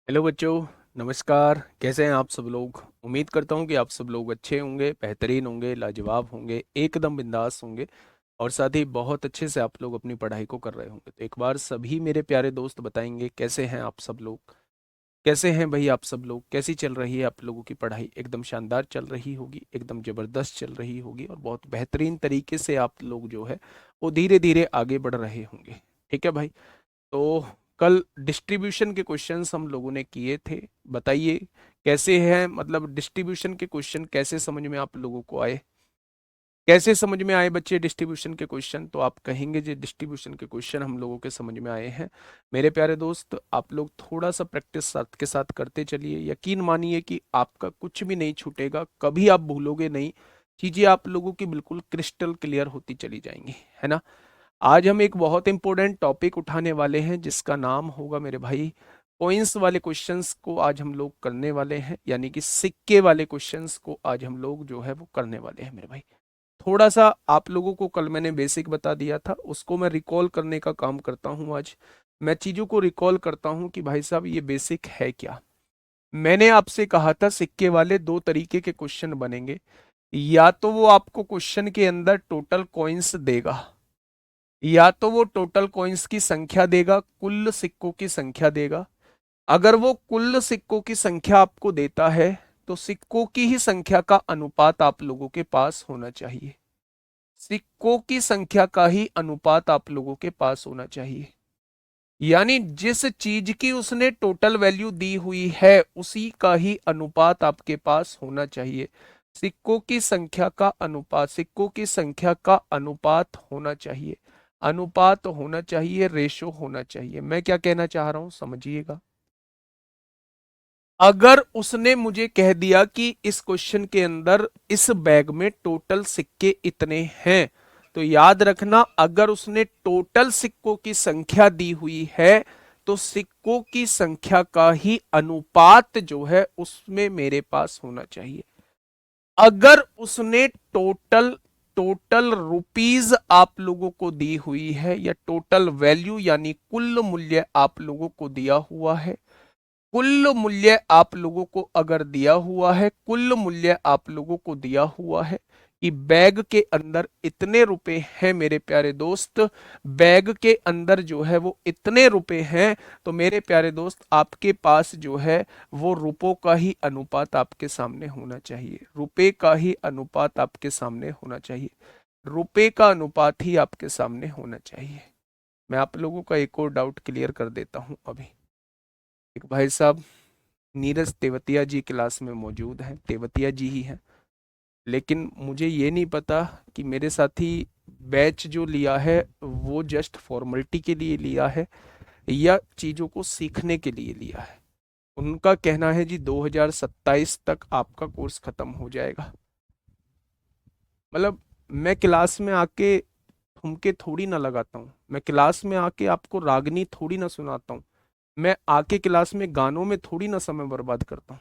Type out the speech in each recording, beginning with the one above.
Hello बच्चों। नमस्कार। कैसे हैं आप सब लोग? उम्मीद करता हूं कि आप सब लोग अच्छे होंगे, बेहतरीन होंगे, लाजवाब होंगे, एकदम बिंदास होंगे और साथ ही बहुत अच्छे से आप लोग अपनी पढ़ाई को कर रहे होंगे। तो एक बार सभी मेरे प्यारे दोस्त बताएंगे कैसे हैं आप सब लोग। कैसे हैं भाई आप सब लोग? कैसी चल रही है आप लोगों की पढ़ाई? एकदम शानदार चल रही होगी, एकदम ज़बरदस्त चल रही होगी और बहुत बेहतरीन तरीके से आप लोग जो है वो धीरे धीरे आगे बढ़ रहे होंगे। ठीक है भाई। तो कल डिस्ट्रीब्यूशन के क्वेश्चंस हम लोगों ने किए थे। बताइए कैसे हैं, मतलब डिस्ट्रीब्यूशन के क्वेश्चन कैसे समझ में आप लोगों को आए? कैसे समझ में आए बच्चे डिस्ट्रीब्यूशन के क्वेश्चन? तो आप कहेंगे जी डिस्ट्रीब्यूशन के क्वेश्चन हम लोगों के समझ में आए हैं। मेरे प्यारे दोस्त, आप लोग थोड़ा सा प्रैक्टिस साथ के साथ करते चलिए। यकीन मानिए कि आपका कुछ भी नहीं छूटेगा, कभी आप भूलोगे नहीं। चीजें आप लोगों की बिल्कुल क्रिस्टल क्लियर होती चली जाएंगी, है ना। आज हम एक बहुत इंपॉर्टेंट टॉपिक उठाने वाले हैं जिसका नाम होगा मेरे भाई कॉइन्स वाले क्वेश्चंस को आज हम लोग करने वाले हैं, यानी कि सिक्के वाले क्वेश्चंस को आज हम लोग जो है वो करने वाले हैं मेरे भाई। थोड़ा सा आप लोगों को कल मैंने बेसिक बता दिया था, उसको मैं रिकॉल करने का काम करता हूं आज। मैं चीजों को रिकॉल करता हूं कि भाई साहब ये बेसिक है क्या। मैंने आपसे कहा था सिक्के वाले दो तरीके के क्वेश्चन बनेंगे। या तो वो आपको क्वेश्चन के अंदर टोटल कॉइन्स देगा, या तो वो टोटल कॉइन्स की संख्या देगा, कुल सिक्कों की संख्या देगा। अगर वो कुल सिक्कों की संख्या आपको देता है तो सिक्कों की ही संख्या का अनुपात आप लोगों के पास होना चाहिए। सिक्कों की संख्या का ही अनुपात आप लोगों के पास होना चाहिए। यानी जिस चीज की उसने टोटल वैल्यू दी हुई है उसी का ही अनुपात आपके पास होना चाहिए। सिक्कों की संख्या का अनुपात, सिक्कों की संख्या का अनुपात होना चाहिए। अनुपात होना चाहिए, रेशो होना चाहिए। मैं क्या कहना चाह रहा हूं समझिएगा। अगर उसने मुझे कह दिया कि इस क्वेश्चन के अंदर इस बैग में टोटल सिक्के इतने हैं, तो याद रखना अगर उसने टोटल सिक्कों की संख्या दी हुई है तो सिक्कों की संख्या का ही अनुपात जो है उसमें मेरे पास होना चाहिए। अगर उसने टोटल टोटल रुपीज आप लोगों को दी हुई है या टोटल वैल्यू यानी कुल मूल्य आप लोगों को दिया हुआ है, कुल मूल्य आप लोगों को अगर दिया हुआ है, कुल मूल्य आप लोगों को दिया हुआ है कि बैग के अंदर इतने रुपए हैं मेरे प्यारे दोस्त, बैग के अंदर जो है वो इतने रुपए हैं, तो मेरे प्यारे दोस्त आपके पास जो है वो रुपयों का ही अनुपात आपके सामने होना चाहिए। रुपए का ही अनुपात आपके सामने होना चाहिए। रुपए का अनुपात ही आपके सामने होना चाहिए। मैं आप लोगों का एक और डाउट क्लियर कर देता हूं अभी। एक भाई साहब नीरज तेवतिया जी क्लास में मौजूद हैं, तेवतिया जी ही हैं। लेकिन मुझे ये नहीं पता कि मेरे साथी बैच जो लिया है वो जस्ट फॉर्मेलिटी के लिए लिया है या चीज़ों को सीखने के लिए लिया है। उनका कहना है जी 2027 तक आपका कोर्स खत्म हो जाएगा। मतलब मैं क्लास में आके ठुमके थोड़ी ना लगाता हूँ, मैं क्लास में आके आपको रागनी थोड़ी ना सुनाता हूँ, मैं आके क्लास में गानों में थोड़ी ना समय बर्बाद करता हूँ।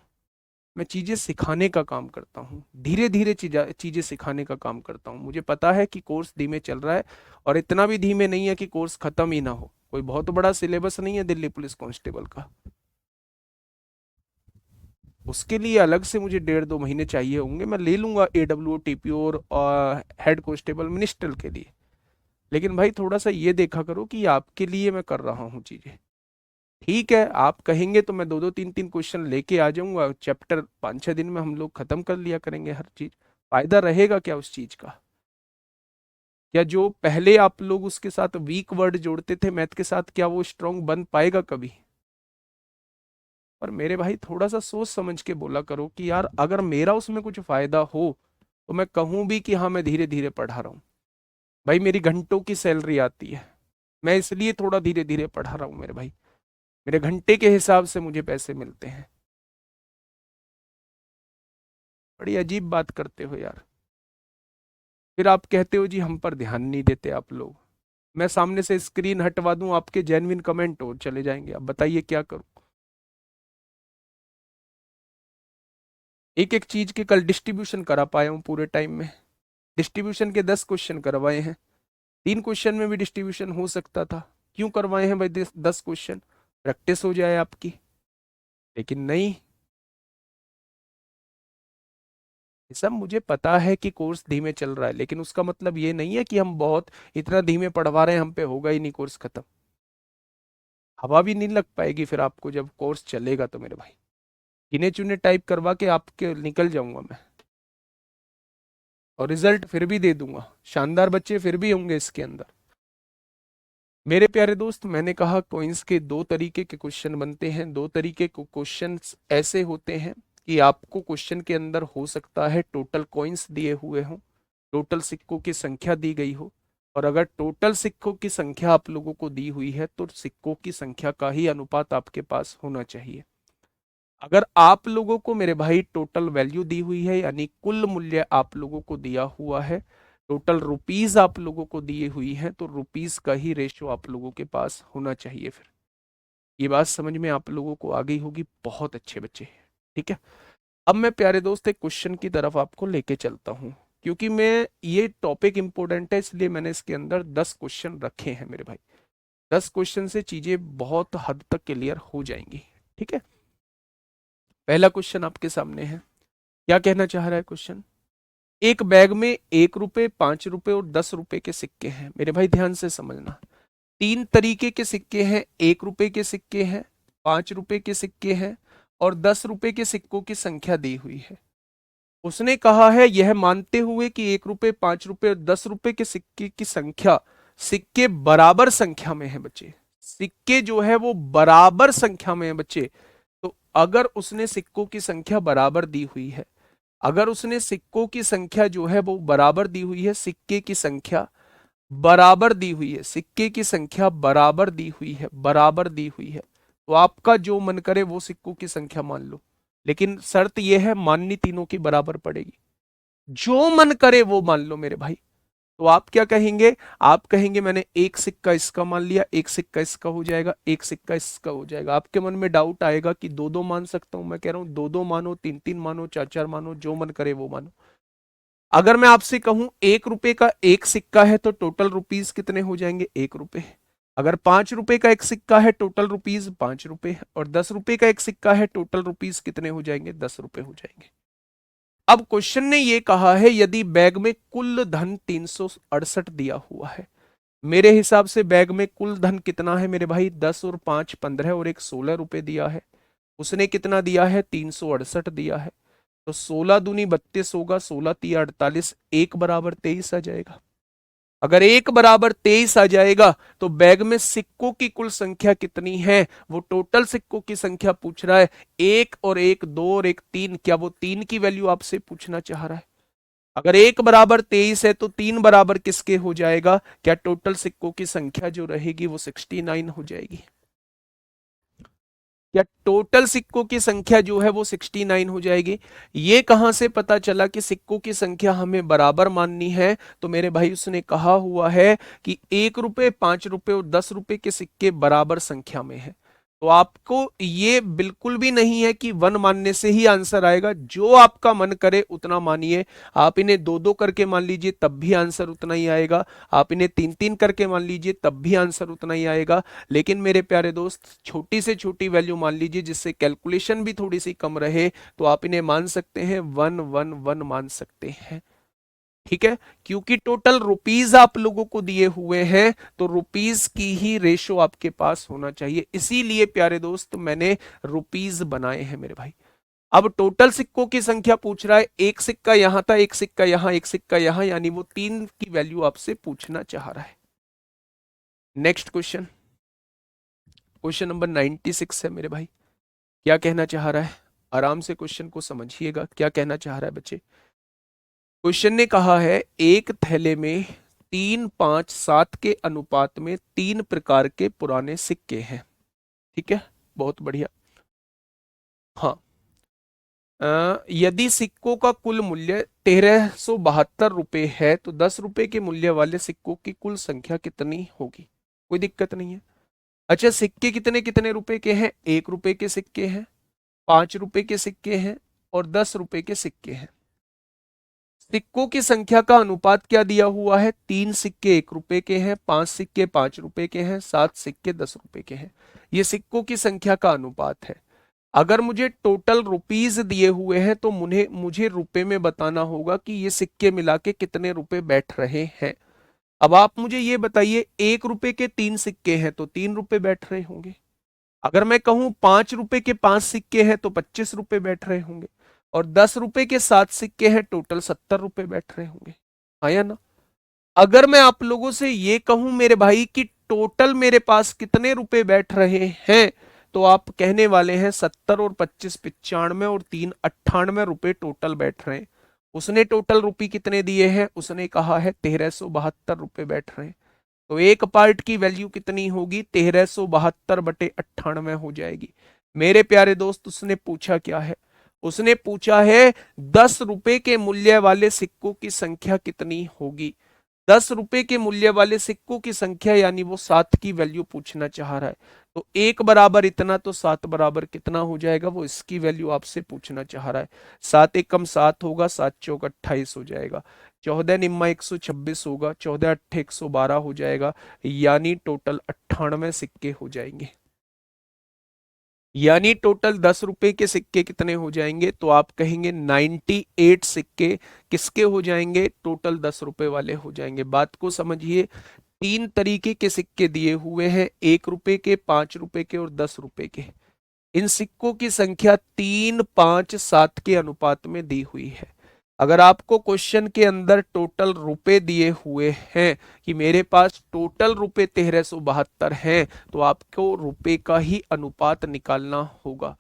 मैं चीज़ें सिखाने का काम करता हूँ, धीरे धीरे चीज़ें सिखाने का काम करता हूँ। मुझे पता है कि कोर्स धीमे चल रहा है और इतना भी धीमे नहीं है कि कोर्स खत्म ही ना हो। कोई बहुत बड़ा सिलेबस नहीं है दिल्ली पुलिस कांस्टेबल का। उसके लिए अलग से मुझे 1.5-2 महीने चाहिए होंगे, मैं ले लूंगा AWO TPO और हेड कांस्टेबल मिनिस्टर के लिए। लेकिन भाई थोड़ा सा ये देखा करो कि आपके लिए मैं कर रहा हूँ चीज़ें। ठीक है, आप कहेंगे तो मैं दो दो तीन तीन क्वेश्चन लेके आ जाऊंगा, चैप्टर 5-6 दिन में हम लोग खत्म कर लिया करेंगे हर चीज। फायदा रहेगा क्या उस चीज का? या जो पहले आप लोग उसके साथ वीक वर्ड जोड़ते थे मैथ के साथ, क्या वो स्ट्रांग बन पाएगा कभी? पर मेरे भाई थोड़ा सा सोच समझ के बोला करो कि यार अगर मेरा उसमें कुछ फायदा हो तो मैं कहूं भी कि हाँ मैं धीरे धीरे पढ़ा रहा हूँ। भाई मेरी घंटों की सैलरी आती है, मैं इसलिए थोड़ा धीरे धीरे पढ़ा रहा हूँ मेरे भाई। मेरे घंटे के हिसाब से मुझे पैसे मिलते हैं। बड़ी अजीब बात करते हो यार। फिर आप कहते हो जी हम पर ध्यान नहीं देते आप लोग। मैं सामने से स्क्रीन हटवा दूं, आपके जेन्युइन कमेंट और चले जाएंगे। अब बताइए क्या करूं? एक एक चीज के कल डिस्ट्रीब्यूशन करा पाया हूं पूरे टाइम में। डिस्ट्रीब्यूशन के 10 क्वेश्चन करवाए हैं। 3 क्वेश्चन में भी डिस्ट्रीब्यूशन हो सकता था। क्यों करवाए हैं भाई 10 क्वेश्चन? प्रैक्टिस हो जाए आपकी। लेकिन नहीं, ये सब मुझे पता है कि कोर्स धीमे चल रहा है, लेकिन उसका मतलब ये नहीं है कि हम बहुत इतना धीमे पढ़वा रहे हैं, हम पे होगा ही नहीं कोर्स खत्म। हवा भी नहीं लग पाएगी फिर आपको जब कोर्स चलेगा तो मेरे भाई। गिने चुने टाइप करवा के आपके निकल जाऊंगा मैं, और रिजल्ट फिर भी दे दूंगा, शानदार बच्चे फिर भी होंगे इसके अंदर। मेरे प्यारे दोस्त, मैंने कहा कोइंस के दो तरीके के क्वेश्चन बनते हैं। दो तरीके के क्वेश्चन ऐसे होते हैं कि आपको क्वेश्चन के अंदर हो सकता है टोटल कॉइन्स दिए हुए हों, टोटल सिक्कों की संख्या दी गई हो, और अगर टोटल सिक्कों की संख्या आप लोगों को दी हुई है तो सिक्कों की संख्या का ही अनुपात आपके पास होना चाहिए। अगर आप लोगों को मेरे भाई टोटल वैल्यू दी हुई है, यानी कुल मूल्य आप लोगों को दिया हुआ है, टोटल रुपीज आप लोगों को दी हुई है, तो रुपीज का ही रेशियो आप लोगों के पास होना चाहिए। फिर ये बात समझ में आप लोगों को आ गई होगी, बहुत अच्छे बच्चे। ठीक है, अब मैं प्यारे दोस्त एक क्वेश्चन की तरफ आपको लेके चलता हूँ, क्योंकि मैं ये टॉपिक इंपॉर्टेंट है इसलिए मैंने इसके अंदर 10 क्वेश्चन रखे हैं मेरे भाई। 10 क्वेश्चन से चीजें बहुत हद तक क्लियर हो जाएंगी। ठीक है, पहला क्वेश्चन आपके सामने है। क्या कहना चाह रहा है क्वेश्चन? एक बैग में 1 रुपए, 5 रुपए और 10 रुपए के सिक्के हैं। मेरे भाई ध्यान से समझना, तीन तरीके के सिक्के हैं। 1 रुपए के सिक्के हैं, 5 रुपए के सिक्के हैं, और 10 रुपए के सिक्कों की संख्या दी हुई है। उसने कहा है यह मानते हुए कि 1 रुपए, 5 रुपए और 10 रुपए के सिक्के की संख्या, सिक्के बराबर संख्या में है बच्चे। सिक्के जो है वो बराबर संख्या में है बच्चे। तो अगर उसने सिक्कों की संख्या बराबर दी हुई है, अगर उसने सिक्कों की संख्या जो है वो बराबर दी हुई है, सिक्के की संख्या बराबर दी हुई है, सिक्के की संख्या बराबर दी हुई है, बराबर दी हुई है, तो आपका जो मन करे वो सिक्कों की संख्या मान लो। लेकिन शर्त यह है माननी तीनों की बराबर पड़ेगी। जो मन करे वो मान लो मेरे भाई। तो आप क्या कहेंगे? आप कहेंगे मैंने एक सिक्का इसका मान लिया, एक सिक्का इसका हो जाएगा, एक सिक्का इसका हो जाएगा। आपके मन में डाउट आएगा कि दो दो मान सकता हूं? मैं कह रहा हूं दो दो मानो, तीन तीन मानो, चार चार मानो, जो मन करे वो मानो। अगर मैं आपसे कहूं 1 रुपए का एक सिक्का है तो टोटल रुपीज कितने हो जाएंगे? 1 रुपए। अगर 5 रुपए का एक सिक्का है टोटल रुपीज 5 रुपए, और 10 रुपए का एक सिक्का है टोटल रुपीज कितने हो जाएंगे? 10 रुपए हो जाएंगे। अब क्वेश्चन ने ये कहा है यदि बैग में कुल धन 368 दिया हुआ है। मेरे हिसाब से बैग में कुल धन कितना है मेरे भाई? 10 और 5 15 और एक 16 रुपए दिया है। उसने कितना दिया है? 368 दिया है। तो 16 दूनी 32 होगा, 16 तिया 48, एक बराबर 23 आ जाएगा। अगर एक बराबर 23 आ जाएगा तो बैग में सिक्कों की कुल संख्या कितनी है? वो टोटल सिक्कों की संख्या पूछ रहा है। एक और एक दो और एक तीन, क्या वो तीन की वैल्यू आपसे पूछना चाह रहा है? अगर एक बराबर 23 है तो तीन बराबर किसके हो जाएगा? क्या टोटल सिक्कों की संख्या जो रहेगी वो 69 हो जाएगी? या टोटल सिक्कों की संख्या जो है वो 69 हो जाएगी? ये कहां से पता चला कि सिक्कों की संख्या हमें बराबर माननी है? तो मेरे भाई उसने कहा हुआ है कि 1 रुपए, 5 रुपए और 10 रुपए के सिक्के बराबर संख्या में है। तो आपको ये बिल्कुल भी नहीं है कि वन मानने से ही आंसर आएगा। जो आपका मन करे उतना मानिए। आप इन्हें दो दो करके मान लीजिए तब भी आंसर उतना ही आएगा। आप इन्हें तीन तीन करके मान लीजिए तब भी आंसर उतना ही आएगा। लेकिन मेरे प्यारे दोस्त, छोटी से छोटी वैल्यू मान लीजिए जिससे कैलकुलेशन भी थोड़ी सी कम रहे, तो आप इन्हें मान सकते हैं 1 1 1 मान सकते हैं। ठीक है, क्योंकि टोटल रुपीज आप लोगों को दिए हुए हैं तो रुपीज की ही रेशो आपके पास होना चाहिए। इसीलिए प्यारे दोस्त मैंने रुपीज बनाए हैं मेरे भाई। अब टोटल सिक्कों की संख्या पूछ रहा है, एक सिक्का यहां था, एक सिक्का यहां, एक सिक्का यहां, यानी वो तीन की वैल्यू आपसे पूछना चाह रहा है। नेक्स्ट क्वेश्चन, क्वेश्चन नंबर 96 है मेरे भाई। क्या कहना चाह रहा है? आराम से क्वेश्चन को समझिएगा, क्या कहना चाह रहा है बच्चे। क्वेश्चन ने कहा है एक थैले में 3 5 7 के अनुपात में 3 प्रकार के पुराने सिक्के हैं। ठीक है, बहुत बढ़िया। हाँ, यदि सिक्कों का कुल मूल्य 1372 रुपए है तो 10 रुपए के मूल्य वाले सिक्कों की कुल संख्या कितनी होगी? कोई दिक्कत नहीं है। अच्छा, सिक्के कितने कितने रुपए के हैं? 1 रुपए के सिक्के हैं, 5 रुपए के सिक्के हैं, और 10 रुपए के सिक्के हैं। सिक्कों की संख्या का अनुपात क्या दिया हुआ है? 3 सिक्के 1 रुपए के हैं, 5 सिक्के 5 रुपए के हैं, 7 सिक्के 10 रुपए के हैं। ये सिक्कों की संख्या का अनुपात है। अगर मुझे टोटल रुपीज दिए हुए हैं तो मुझे मुझे रुपए में बताना होगा कि ये सिक्के मिला के कितने रुपए बैठ रहे हैं। अब आप मुझे ये बताइए, 1 रुपए के 3 सिक्के हैं तो 3 रुपए बैठ रहे होंगे। अगर मैं कहूं 5 रुपए के 5 सिक्के हैं तो 25 रुपए बैठ रहे होंगे। और 10 रुपए के 7 सिक्के हैं, टोटल 70 रुपए बैठ रहे होंगे। हाँ या ना? अगर मैं आप लोगों से ये कहूं मेरे भाई कि टोटल मेरे पास कितने रुपए बैठ रहे हैं, तो आप कहने वाले हैं 70 और 25 95 और 3 98 रुपए टोटल बैठ रहे हैं। उसने टोटल रुपए कितने दिए हैं? उसने कहा है 1372 रुपए बैठ रहे हैं। तो एक पार्ट की वैल्यू कितनी होगी? 1372/98 हो जाएगी। मेरे प्यारे दोस्त, उसने पूछा क्या है? उसने पूछा है 10 रुपए के मूल्य वाले सिक्कों की संख्या कितनी होगी। 10 रुपए के मूल्य वाले सिक्कों की संख्या, यानी वो 7 की वैल्यू पूछना चाह रहा है। तो 1 बराबर इतना, तो 7 बराबर कितना हो जाएगा, वो इसकी वैल्यू आपसे पूछना चाह रहा है। 7 एकम 7 होगा, 7 चौक 28 हो जाएगा। 14 निम्मा 126 होगा, 14 अट्ठे 112 हो जाएगा। यानी टोटल 98 सिक्के हो जाएंगे। यानी टोटल 10 रुपए के सिक्के कितने हो जाएंगे? तो आप कहेंगे 98 सिक्के किसके हो जाएंगे? टोटल 10 रुपए वाले हो जाएंगे। बात को समझिए, 3 तरीके के सिक्के दिए हुए हैं, 1 रुपए के, 5 रुपए के और 10 रुपए के। इन सिक्कों की संख्या 3 5 7 के अनुपात में दी हुई है। अगर आपको क्वेश्चन के अंदर टोटल रुपए दिए हुए हैं कि मेरे पास टोटल रुपए 1372 हैं, तो आपको रुपए का ही अनुपात निकालना होगा।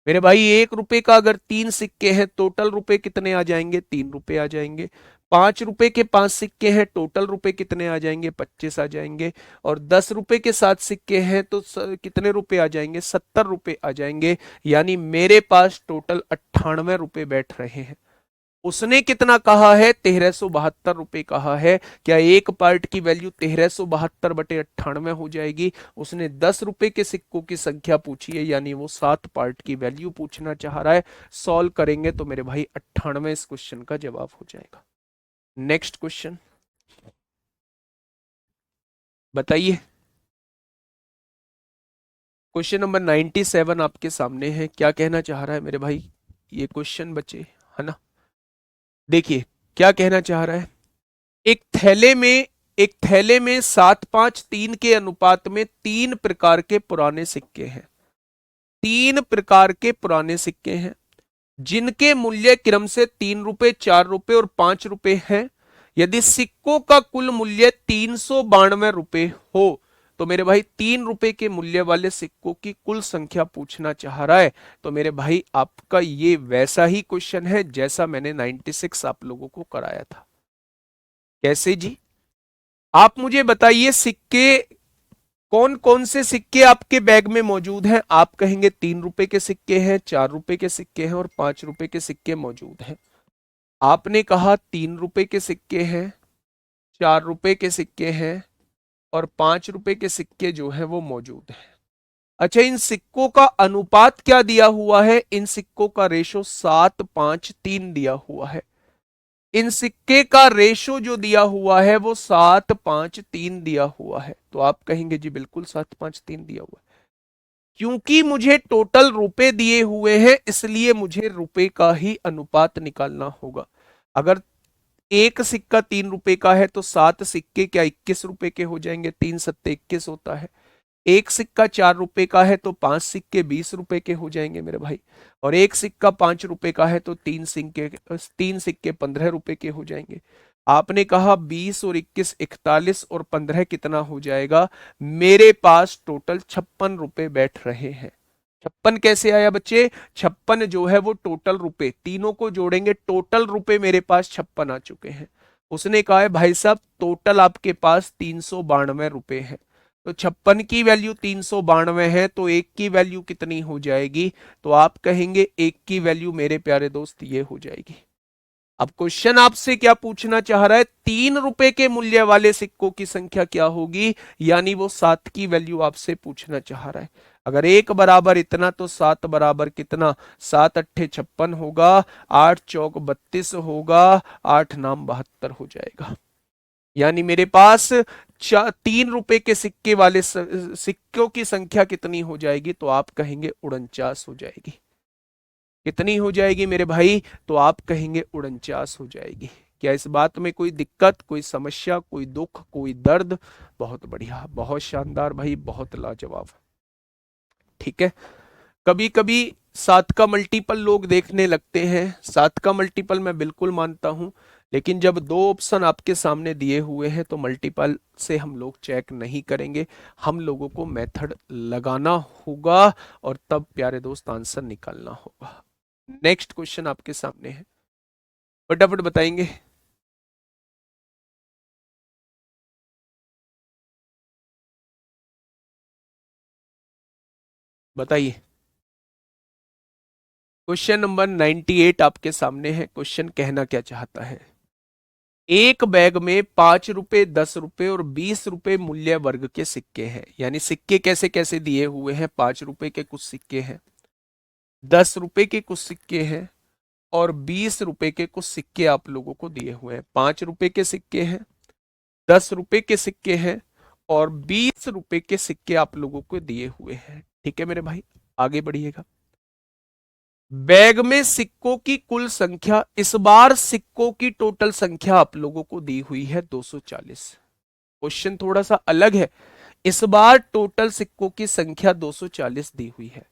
मेरे भाई, 1 रुपए का अगर 3 सिक्के हैं, टोटल रुपए कितने आ जाएंगे? 3 रुपए आ जाएंगे। 5 रुपए के 5 सिक्के हैं, टोटल रुपए कितने आ जाएंगे? 25 आ जाएंगे। और 10 रुपए के 7 सिक्के हैं तो कितने रुपए आ जाएंगे? 70 रुपए आ जाएंगे। यानी मेरे पास टोटल 98 रुपए बैठ रहे हैं। उसने कितना कहा है? 1372 रुपए कहा है। क्या एक पार्ट की वैल्यू 1372/98 हो जाएगी? उसने 10 रुपए के सिक्कों की संख्या पूछी है, यानी वो 7 पार्ट की वैल्यू पूछना चाह रहा है। सॉल्व करेंगे तो मेरे भाई 98 इस क्वेश्चन का जवाब हो जाएगा। नेक्स्ट क्वेश्चन बताइए। क्वेश्चन नंबर 97 आपके सामने है। क्या कहना चाह रहा है मेरे भाई ये क्वेश्चन बच्चे, है ना? देखिए क्या कहना चाह रहा है। एक थैले में एक थैले में 7 5 3 के अनुपात में 3 प्रकार के पुराने सिक्के हैं। 3 प्रकार के पुराने सिक्के हैं जिनके मूल्य क्रम से 3 रुपए, 4 रुपए और 5 रुपए हैं। यदि सिक्कों का कुल मूल्य 392 रुपए हो, तो मेरे भाई 3 रुपए के मूल्य वाले सिक्कों की कुल संख्या पूछना चाह रहा है। तो मेरे भाई आपका ये वैसा ही क्वेश्चन है जैसा मैंने 96 आप लोगों को कराया था। कैसे जी? आप मुझे बताइए, सिक्के कौन कौन से सिक्के आपके बैग में मौजूद हैं? आप कहेंगे 3 रुपए के सिक्के हैं, 4 रुपए के सिक्के हैं और 5 रुपए के सिक्के मौजूद हैं। आपने कहा 3 रुपए के सिक्के हैं, 4 रुपए के सिक्के हैं और 5 रुपए के सिक्के जो है वो मौजूद हैं। अच्छा, इन सिक्कों का अनुपात क्या दिया हुआ है? इन सिक्कों का रेशो 7 5 3 दिया हुआ है। इन सिक्के का रेशो जो दिया हुआ है वो 7 5 3 दिया हुआ है। तो आप कहेंगे जी बिल्कुल 7 5 3 दिया हुआ है। क्योंकि मुझे टोटल रुपए दिए हुए हैं, इसलिए मुझे रुपए का ही अनुपात निकालना होगा। अगर एक सिक्का 3 रुपए का है तो 7 सिक्के क्या 21 रुपए के हो जाएंगे? 3 7 21 होता है। एक सिक्का 4 रुपए का है तो 5 सिक्के 20 रुपए के हो जाएंगे मेरे भाई। और एक सिक्का 5 रुपए का है तो 3 सिक्के 15 रुपए के हो जाएंगे। आपने कहा 20 और 21 41 और 15 कितना हो जाएगा? मेरे पास टोटल 56 रुपए बैठ रहे हैं। 56 कैसे आया बच्चे? 56 जो है वो टोटल रुपए, तीनों को जोड़ेंगे टोटल रुपए मेरे पास 56 आ चुके हैं। उसने कहा है भाई साहब टोटल आपके पास 392 रुपए है। तो 56 की वैल्यू 392 है, तो एक की वैल्यू कितनी हो जाएगी? तो आप कहेंगे एक की वैल्यू मेरे प्यारे दोस्त ये हो जाएगी। अब क्वेश्चन आपसे क्या पूछना चाह रहा है? 3 रुपए के मूल्य वाले सिक्कों की संख्या क्या होगी, यानी वो 7 की वैल्यू आपसे पूछना चाह रहा है। अगर 1 बराबर इतना, तो 7 बराबर कितना? 7 अट्ठे 56 होगा, 8 चौक 32 होगा, 8 नाम 72 हो जाएगा। यानी मेरे पास 3 रुपए के सिक्के वाले सिक्कों की संख्या कितनी हो जाएगी, तो आप कहेंगे 49 हो जाएगी। कितनी हो जाएगी मेरे भाई, तो आप कहेंगे 49 हो जाएगी। क्या इस बात में कोई दिक्कत, कोई समस्या, कोई दुख, कोई दर्द? बहुत बढ़िया, बहुत शानदार भाई, बहुत लाजवाब। ठीक है। कभी कभी 7 का मल्टीपल लोग देखने लगते हैं, 7 का मल्टीपल मैं बिल्कुल मानता हूं, लेकिन जब 2 ऑप्शन आपके सामने दिए हुए हैं तो मल्टीपल से हम लोग चेक नहीं करेंगे, हम लोगों को मेथड लगाना होगा और तब प्यारे दोस्त आंसर निकालना होगा। नेक्स्ट क्वेश्चन आपके सामने है, फटाफट बताएंगे। बताइए। क्वेश्चन नंबर 98 आपके सामने है। क्वेश्चन कहना क्या चाहता है, एक बैग में 5 रुपए, 10 रुपए और 20 रुपए मूल्य वर्ग के सिक्के हैं। यानी सिक्के कैसे कैसे दिए हुए हैं, 5 रुपए के कुछ सिक्के हैं, 10 रुपए के कुछ सिक्के हैं और 20 रुपए के कुछ सिक्के आप लोगों को दिए हुए हैं। 5 रुपए के सिक्के हैं, 10 रुपए के सिक्के हैं और 20 रुपए के सिक्के आप लोगों को दिए हुए हैं। ठीक है मेरे भाई, आगे बढ़िएगा। बैग में सिक्कों की कुल संख्या, इस बार सिक्कों की टोटल संख्या आप लोगों को दी हुई है 240। क्वेश्चन थोड़ा सा अलग है, इस बार टोटल सिक्कों की संख्या 240 दी हुई है।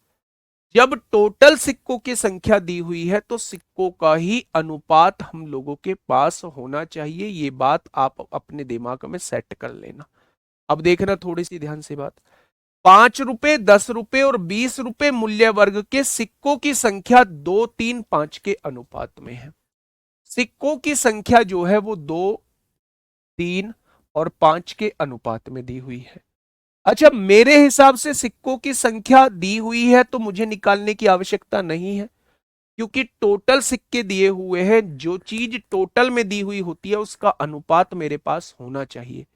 जब टोटल सिक्कों की संख्या दी हुई है तो सिक्कों का ही अनुपात हम लोगों के पास होना चाहिए, ये बात आप अपने दिमाग में सेट कर लेना। अब देखना थोड़ी सी ध्यान से बात, 5 रुपए, 10 रुपए और 20 रुपए मूल्य वर्ग के सिक्कों की संख्या 2, 3, 5 के अनुपात में है। सिक्कों की संख्या जो है वो 2, 3 और 5 के अनुपात में दी हुई है। अच्छा, मेरे हिसाब से सिक्कों की संख्या दी हुई है तो मुझे निकालने की आवश्यकता नहीं है, क्योंकि टोटल सिक्के दिए हुए हैं। जो चीज टोटल में दी हुई होती है उसका अनुपात मेरे पास होना चाहिए।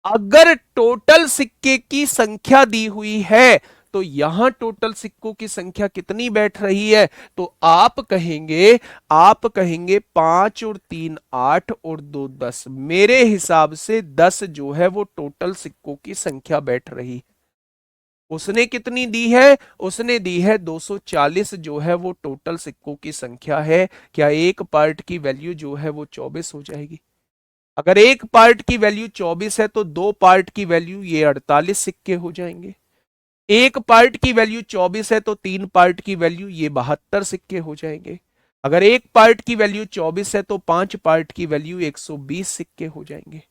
अगर टोटल सिक्के की संख्या दी हुई है तो यहां टोटल सिक्कों की संख्या कितनी बैठ रही है, तो आप कहेंगे 5 और 3 8 और 2 10। मेरे हिसाब से 10 जो है वो टोटल सिक्कों की संख्या बैठ रही है। उसने कितनी दी है, उसने दी है 240, जो है वो टोटल सिक्कों की संख्या है। क्या एक पार्ट की वैल्यू जो है वो 24 हो जाएगी? अगर एक पार्ट की वैल्यू 24 है तो 2 पार्ट की वैल्यू ये 48 सिक्के हो जाएंगे। एक पार्ट की वैल्यू 24 है तो 3 पार्ट की वैल्यू ये 72 सिक्के हो जाएंगे। अगर एक पार्ट की वैल्यू 24 है तो 5 पार्ट की वैल्यू 120 सिक्के हो जाएंगे।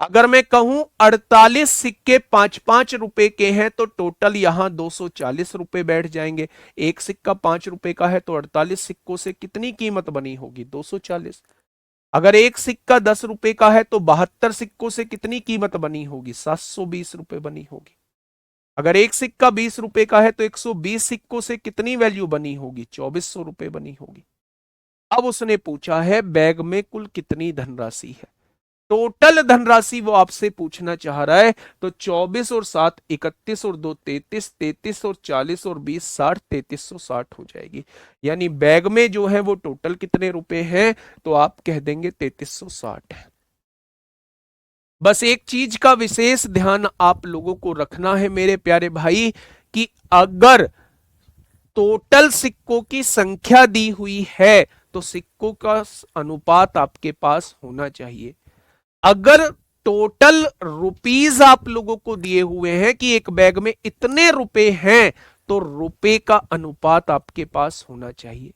अगर मैं कहूं 48 सिक्के 5-5 रुपए के हैं तो टोटल यहां 240 रुपए बैठ जाएंगे। एक सिक्का 5 रुपए का है तो 48 सिक्कों से कितनी कीमत बनी होगी, 240। अगर एक सिक्का 10 रुपए का है तो 72 सिक्कों से कितनी कीमत बनी होगी, 720 रुपए बनी होगी। अगर एक सिक्का 20 रुपए का है तो 120 सिक्कों से कितनी वैल्यू बनी होगी, 2400 रुपए बनी होगी। अब उसने पूछा है बैग में कुल कितनी धनराशि है, टोटल धनराशि वो आपसे पूछना चाह रहा है। तो 24 और 7 31 और 2 33, 33 और 40 और 20 60, 3360 हो जाएगी। यानी बैग में जो है वो टोटल कितने रुपए हैं, तो आप कह देंगे 3360 है। बस एक चीज का विशेष ध्यान आप लोगों को रखना है मेरे प्यारे भाई, कि अगर टोटल सिक्कों की संख्या दी हुई है तो सिक्कों का अनुपात आपके पास होना चाहिए। अगर टोटल रुपीज आप लोगों को दिए हुए हैं कि एक बैग में इतने रुपए हैं तो रुपए का अनुपात आपके पास होना चाहिए।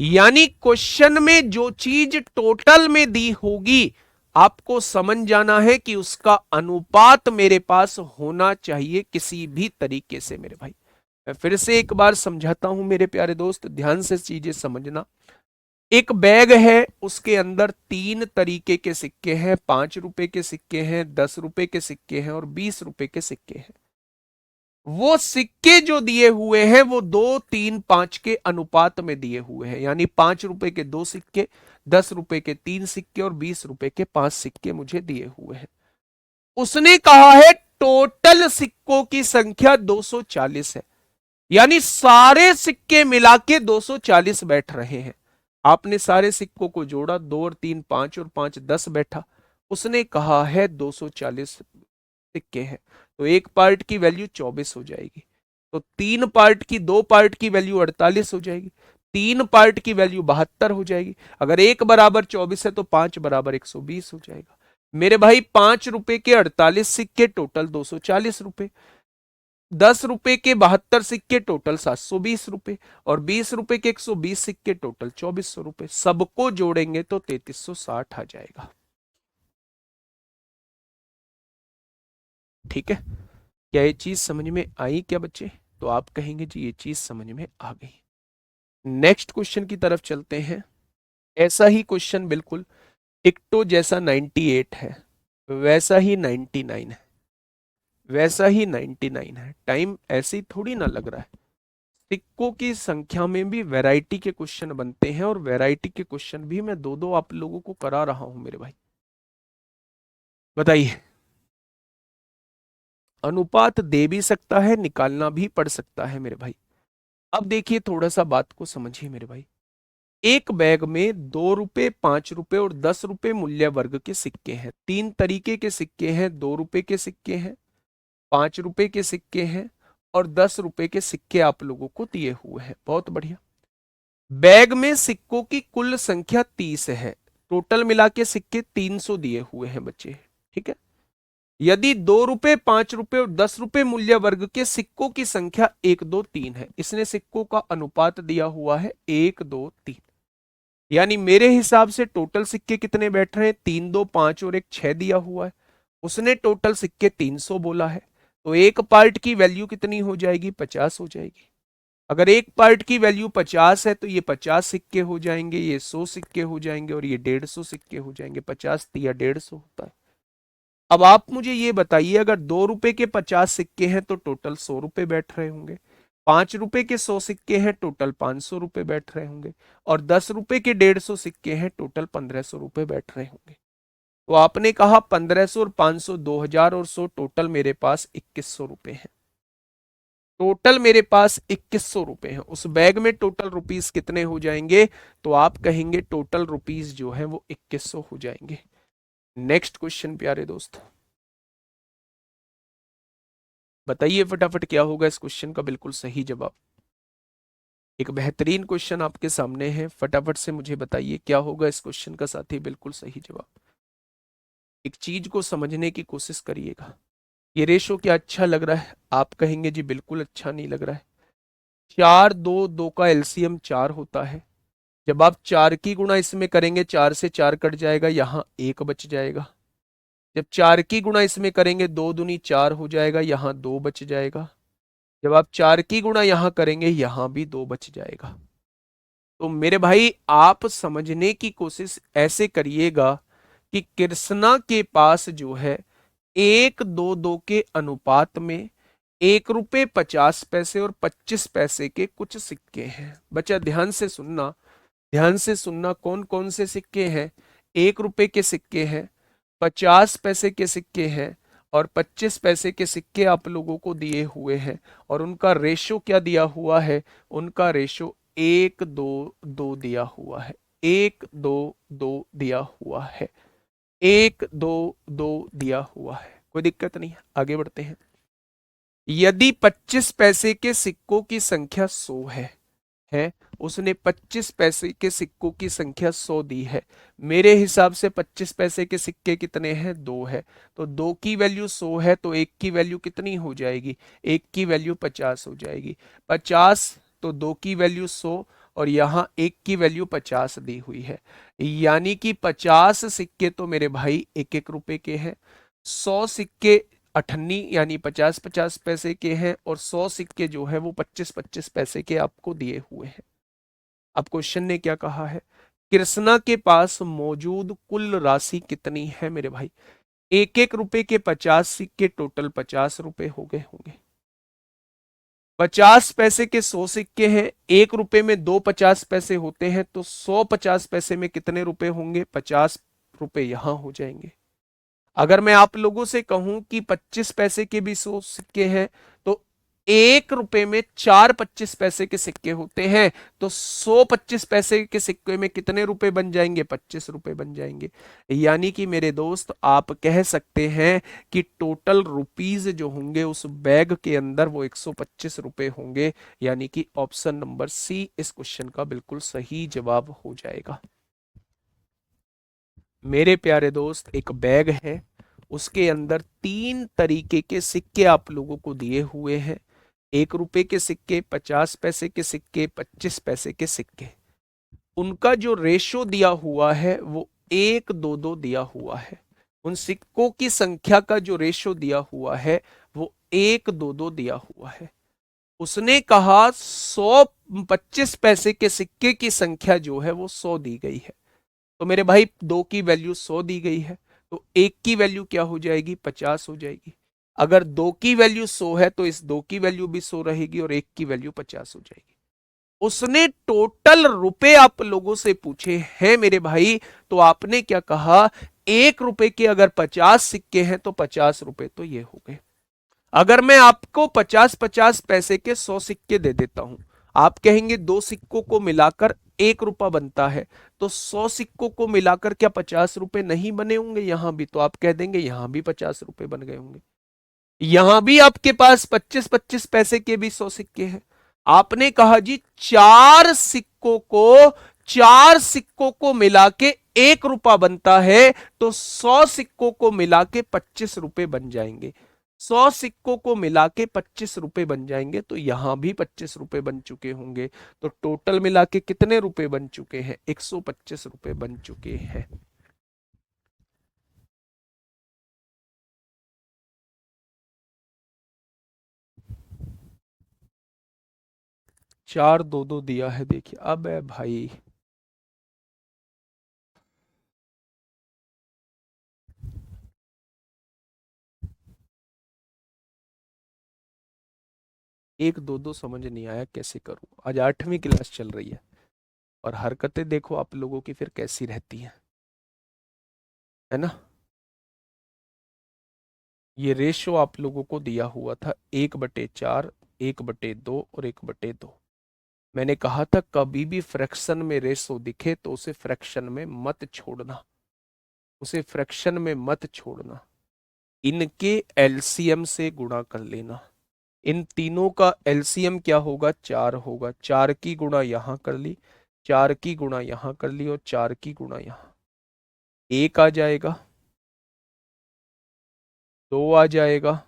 यानी क्वेश्चन में जो चीज टोटल में दी होगी आपको समझ जाना है कि उसका अनुपात मेरे पास होना चाहिए किसी भी तरीके से मेरे भाई। मैं फिर से एक बार समझाता हूं मेरे प्यारे दोस्त, ध्यान से चीजें समझना। एक बैग है, उसके अंदर 3 तरीके के सिक्के हैं, 5 रुपए के सिक्के हैं, 10 रुपए के सिक्के हैं और 20 रुपए के सिक्के हैं। वो सिक्के जो दिए हुए हैं वो 2, 3, 5 के अनुपात में दिए हुए हैं। यानी 5 रुपए के 2 सिक्के, 10 रुपए के 3 सिक्के और 20 रुपए के 5 सिक्के मुझे दिए हुए हैं। उसने कहा है टोटल सिक्कों की संख्या 240 है, यानी सारे सिक्के मिला के 240 बैठ रहे हैं। आपने सारे सिक्कों को जोड़ा, 2 और 3 5 और 5 10 बैठा। उसने कहा है 240 सिक्के हैं, तो एक पार्ट की वैल्यू 24 हो जाएगी, तो तीन पार्ट की, दो पार्ट की वैल्यू 48 हो जाएगी, तीन पार्ट की वैल्यू 72 हो जाएगी। अगर एक बराबर 24 है तो पांच बराबर 120 हो जाएगा। मेरे भाई 5 रुपए के 48 सिक्के टोटल 240 रुपए, 10 रुपए के 72 सिक्के टोटल 720 रुपए, और 20 रुपए के 120 सिक्के टोटल 2400 रुपए। सबको जोड़ेंगे तो 3360 आ जाएगा। ठीक है, क्या ये चीज समझ में आई क्या बच्चे? तो आप कहेंगे जी ये चीज समझ में आ गई। नेक्स्ट क्वेश्चन की तरफ चलते हैं। ऐसा ही क्वेश्चन बिल्कुल टिकटो जैसा 98 है, वैसा ही 99 है, वैसा ही 99 है। टाइम ऐसे ही थोड़ी ना लग रहा है। सिक्कों की संख्या में भी वैरायटी के क्वेश्चन बनते हैं, और वैरायटी के क्वेश्चन भी मैं दो दो आप लोगों को करा रहा हूं मेरे भाई। बताइए, अनुपात दे भी सकता है, निकालना भी पड़ सकता है मेरे भाई। अब देखिए, थोड़ा सा बात को समझिए मेरे भाई। एक बैग में 2 रुपए, 5 रुपए और 10 रुपए मूल्य वर्ग के सिक्के हैं। तीन तरीके के सिक्के हैं, 2 रुपए के सिक्के हैं, 5 रुपए के सिक्के हैं, और 10 रुपए के सिक्के आप लोगों को दिए हुए हैं। बहुत बढ़िया। बैग में सिक्कों की कुल संख्या 30 है, टोटल मिला के सिक्के 300 दिए हुए हैं बच्चे। ठीक है, यदि 2 रुपए, 5 रुपए और 10 रुपए मूल्य वर्ग के सिक्कों की संख्या 1 2 3 है, इसने सिक्कों का अनुपात दिया हुआ है 1 2 3, यानी मेरे हिसाब से टोटल सिक्के कितने बैठ रहे हैं? 3 2 5 और एक 6 दिया हुआ है। उसने टोटल सिक्के 300 बोला है, तो एक पार्ट की वैल्यू कितनी हो जाएगी? 50 हो जाएगी। अगर एक पार्ट की वैल्यू 50 है तो ये 50 सिक्के हो जाएंगे, ये 100 सिक्के हो जाएंगे, और ये 150 सिक्के हो जाएंगे। 50 या 150 होता है। अब आप मुझे ये बताइए, अगर 2 रुपए के 50 सिक्के हैं तो टोटल 100 रुपए बैठ रहे होंगे, 5 रुपए के 100 सिक्के हैं टोटल 500 रुपए बैठ रहे होंगे, और 10 रुपए के 150 सिक्के हैं टोटल 1500 रुपए बैठ रहे होंगे। तो आपने कहा 1500 और 500, 2000 और 100, टोटल मेरे पास 2100 रुपए हैं। टोटल मेरे पास 2100 रुपए हैं। उस बैग में टोटल रुपीस कितने हो जाएंगे? तो आप कहेंगे टोटल रुपीस जो है वो 2100 हो जाएंगे। नेक्स्ट क्वेश्चन प्यारे दोस्त, बताइए फटाफट क्या होगा इस क्वेश्चन का बिल्कुल सही जवाब। एक बेहतरीन क्वेश्चन आपके सामने है, फटाफट से मुझे बताइए क्या होगा इस क्वेश्चन का साथी बिल्कुल सही जवाब। एक चीज को समझने की कोशिश करिएगा। ये रेशो क्या अच्छा लग रहा है? आप कहेंगे जी बिल्कुल अच्छा नहीं लग रहा है। 4 2 2 का एलसीएम 4 होता है। जब आप 4 की गुणा इसमें करेंगे, 4 से 4 कट जाएगा, यहां एक बच जाएगा। जब 4 की गुणा इसमें करेंगे, 2 दूनी 4 हो जाएगा, यहां 2 बच जाएगा। जब आप 4 की गुणा यहां करेंगे, यहां भी 2 बच जाएगा। तो मेरे भाई आप समझने की कोशिश ऐसे करिएगा कि कृष्णा के पास जो है 1 2 2 के अनुपात में 1 रुपए 50 पैसे और 25 पैसे के कुछ सिक्के हैं। बच्चा ध्यान से सुनना, ध्यान से सुनना। कौन कौन से सिक्के हैं? 1 रुपए के सिक्के हैं, 50 पैसे के सिक्के हैं, और 25 पैसे के सिक्के आप लोगों को दिए हुए हैं। और उनका रेशो क्या दिया हुआ है? उनका रेशो 1 2 2 दिया हुआ है। 1 2 2 दिया हुआ है। 1 2 2 दिया हुआ है। कोई दिक्कत नहीं है, आगे बढ़ते हैं। यदि 25 पैसे के सिक्कों की संख्या 100 है, उसने 25 पैसे के सिक्कों की संख्या 100 दी है। मेरे हिसाब से 25 पैसे के सिक्के कितने हैं? 2 है। तो 2 की वैल्यू 100 है, तो 1 की वैल्यू कितनी हो जाएगी? 1 की वैल्यू 50 हो जाएगी। 50, तो 2 की वैल्यू 100, और यहाँ 1 की वैल्यू 50 दी हुई है। यानी कि 50 सिक्के तो मेरे भाई 1 1 रुपए के हैं। 100 सिक्के अठन्नी यानी 50 50 पैसे के हैं, और 100 सिक्के जो है वो 25 25 पैसे के आपको दिए हुए हैं। अब क्वेश्चन ने क्या कहा है? कृष्णा के पास मौजूद कुल राशि कितनी है मेरे भाई? 1 1 रुपए के 50 सिक्के टोटल 50 रुपए हो गए होंगे। 50 पैसे के 100 सिक्के हैं, 1 रुपए में 2 50 पैसे होते हैं, तो 100 50 पैसे में कितने रुपए होंगे? 50 रुपए यहां हो जाएंगे। अगर मैं आप लोगों से कहूं कि 25 पैसे के भी 100 सिक्के हैं, तो 1 रुपए में 4 25 पैसे के सिक्के होते हैं, तो 125 पैसे के सिक्के में कितने रुपए बन जाएंगे? 25 रुपए बन जाएंगे। यानी कि मेरे दोस्त आप कह सकते हैं कि टोटल रुपीज जो होंगे उस बैग के अंदर वो 125 रुपए होंगे। यानी कि ऑप्शन नंबर सी इस क्वेश्चन का बिल्कुल सही जवाब हो जाएगा। मेरे प्यारे दोस्त, एक बैग है, उसके अंदर 3 तरीके के सिक्के आप लोगों को दिए हुए हैं। 1 रुपए के सिक्के, 50 पैसे के सिक्के, 25 पैसे के सिक्के। उनका जो रेशो दिया हुआ है वो 1 2 2 दिया हुआ है। उन सिक्कों की संख्या का जो रेशो दिया हुआ है वो 1 2 2 दिया हुआ है। उसने कहा 125 पैसे के सिक्के की संख्या जो है वो 100 दी गई है। तो मेरे भाई 2 की वैल्यू 100 दी गई है, तो 1 की वैल्यू क्या हो जाएगी? 50 हो जाएगी। अगर 2 की वैल्यू 100 है तो इस 2 की वैल्यू भी 100 रहेगी और 1 की वैल्यू 50 हो जाएगी। उसने टोटल रुपए आप लोगों से पूछे हैं मेरे भाई, तो आपने क्या कहा? 1 रुपए के अगर 50 सिक्के हैं तो 50 रुपए तो ये हो गए। अगर मैं आपको 50 50 पैसे के 100 सिक्के दे देता हूं, आप कहेंगे 2 सिक्कों को मिलाकर 1 रुपया बनता है, तो 100 सिक्कों को मिलाकर क्या 50 रुपए नहीं बने होंगे? यहां भी तो आप कह देंगे यहां भी 50 रुपए बन गए होंगे। यहां भी आपके पास 25 25 पैसे के भी 100 सिक्के हैं। आपने कहा जी 4 सिक्कों को मिला के 1 रुपया बनता है, तो 100 सिक्कों को मिला के 25 रुपए बन जाएंगे। 100 सिक्कों को मिला के 25 रुपए बन जाएंगे, तो यहां भी 25 रुपए बन चुके होंगे। तो टोटल मिला के कितने रुपए बन चुके हैं? 125 रुपए बन चुके हैं। 4 2 2 दिया है, देखिए अब है भाई। एक दो दो समझ नहीं आया, कैसे करूं? आज 8वीं क्लास चल रही है और हरकतें देखो आप लोगों की फिर कैसी रहती हैं, है ना। ये रेशो आप लोगों को दिया हुआ था 1/4, 1/2 और 1/2। मैंने कहा था कभी भी फ्रैक्शन में रेशो दिखे तो उसे फ्रैक्शन में मत छोड़ना, उसे फ्रैक्शन में मत छोड़ना। इनके एलसीएम से गुणा कर लेना। इन तीनों का एलसीएम क्या होगा? 4 होगा। 4 की गुणा यहां कर ली, 4 की गुणा यहां कर ली और 4 की गुणा यहां। 1 आ जाएगा, 2 आ जाएगा,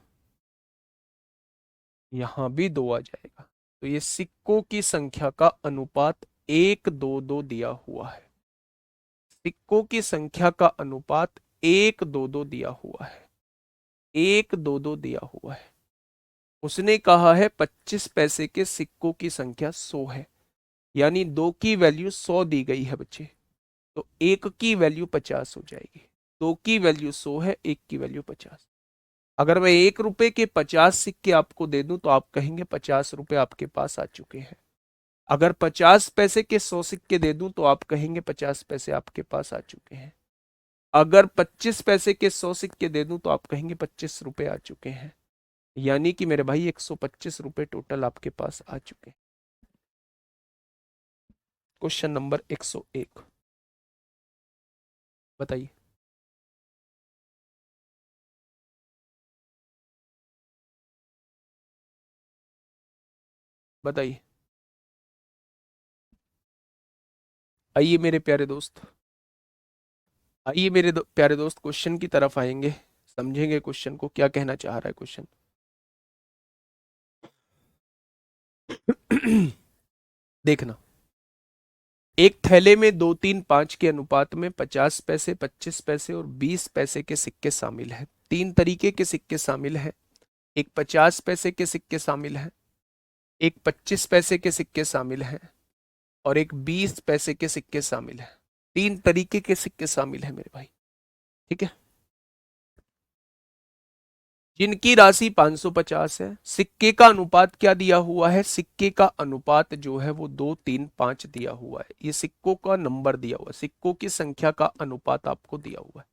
यहां भी 2 आ जाएगा। तो ये सिक्कों की संख्या का अनुपात 1 2 2 दिया हुआ है। सिक्कों की संख्या का अनुपात 1 2 2 दिया हुआ है। 1 2 2 दिया हुआ है। उसने कहा है 25 पैसे के सिक्कों की संख्या 100 है, यानी 2 की वैल्यू 100 दी गई है बच्चे, तो 1 की वैल्यू 50 हो जाएगी। 2 की वैल्यू 100 है, 1 की वैल्यू 50। अगर मैं 1 रुपए के 50 सिक्के आपको दे दूं तो आप कहेंगे 50 रुपए आपके पास आ चुके हैं। अगर 50 पैसे के 100 सिक्के दे दूं तो आप कहेंगे 50 पैसे आपके पास आ चुके हैं। अगर 25 पैसे के 100 सिक्के दे दूं तो आप कहेंगे 25 रुपए आ चुके हैं। यानी कि मेरे भाई 125 रुपए टोटल आपके पास आ चुके हैं। क्वेश्चन नंबर 101, बताइए। बताइए। आइए मेरे प्यारे दोस्त, आइए मेरे प्यारे दोस्त, क्वेश्चन की तरफ आएंगे, समझेंगे क्वेश्चन को क्या कहना चाह रहा है क्वेश्चन। देखना, एक थैले में 2 3 5 के अनुपात में 50 पैसे, 25 पैसे और 20 पैसे के सिक्के शामिल हैं। 3 तरीके के सिक्के शामिल हैं। एक 50 पैसे के सिक्के शामिल हैं, एक 25 पैसे के सिक्के शामिल हैं और एक 20 पैसे के सिक्के शामिल हैं। 3 तरीके के सिक्के शामिल हैं मेरे भाई, ठीक है। जिनकी राशि 550 है। सिक्के का अनुपात क्या दिया हुआ है? सिक्के का अनुपात जो है वो 2 3 5 दिया हुआ है। ये सिक्कों का नंबर दिया हुआ है, सिक्कों की संख्या का अनुपात आपको दिया हुआ है।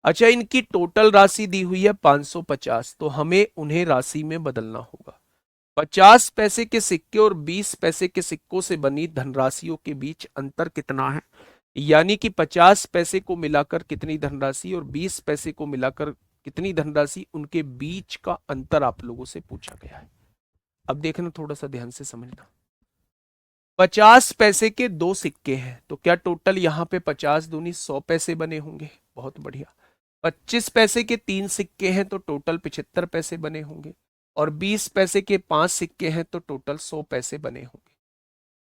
अच्छा, इनकी टोटल राशि दी हुई है 550, तो हमें उन्हें राशि में बदलना होगा। 50 पैसे के सिक्के और 20 पैसे के सिक्कों से बनी धनराशियों के बीच अंतर कितना है? यानी कि 50 पैसे को मिलाकर कितनी धनराशि और 20 पैसे को मिलाकर कितनी धनराशि, उनके बीच का अंतर आप लोगों से पूछा गया है। अब देखना, थोड़ा सा ध्यान से समझना। 50 पैसे के दो सिक्के हैं तो क्या टोटल यहां पे 50 दूनी 100 पैसे बने होंगे? बहुत बढ़िया। 25 पैसे के तीन सिक्के हैं तो टोटल 75 पैसे बने होंगे। और 20 पैसे के पांच सिक्के हैं तो टोटल 100 पैसे बने होंगे।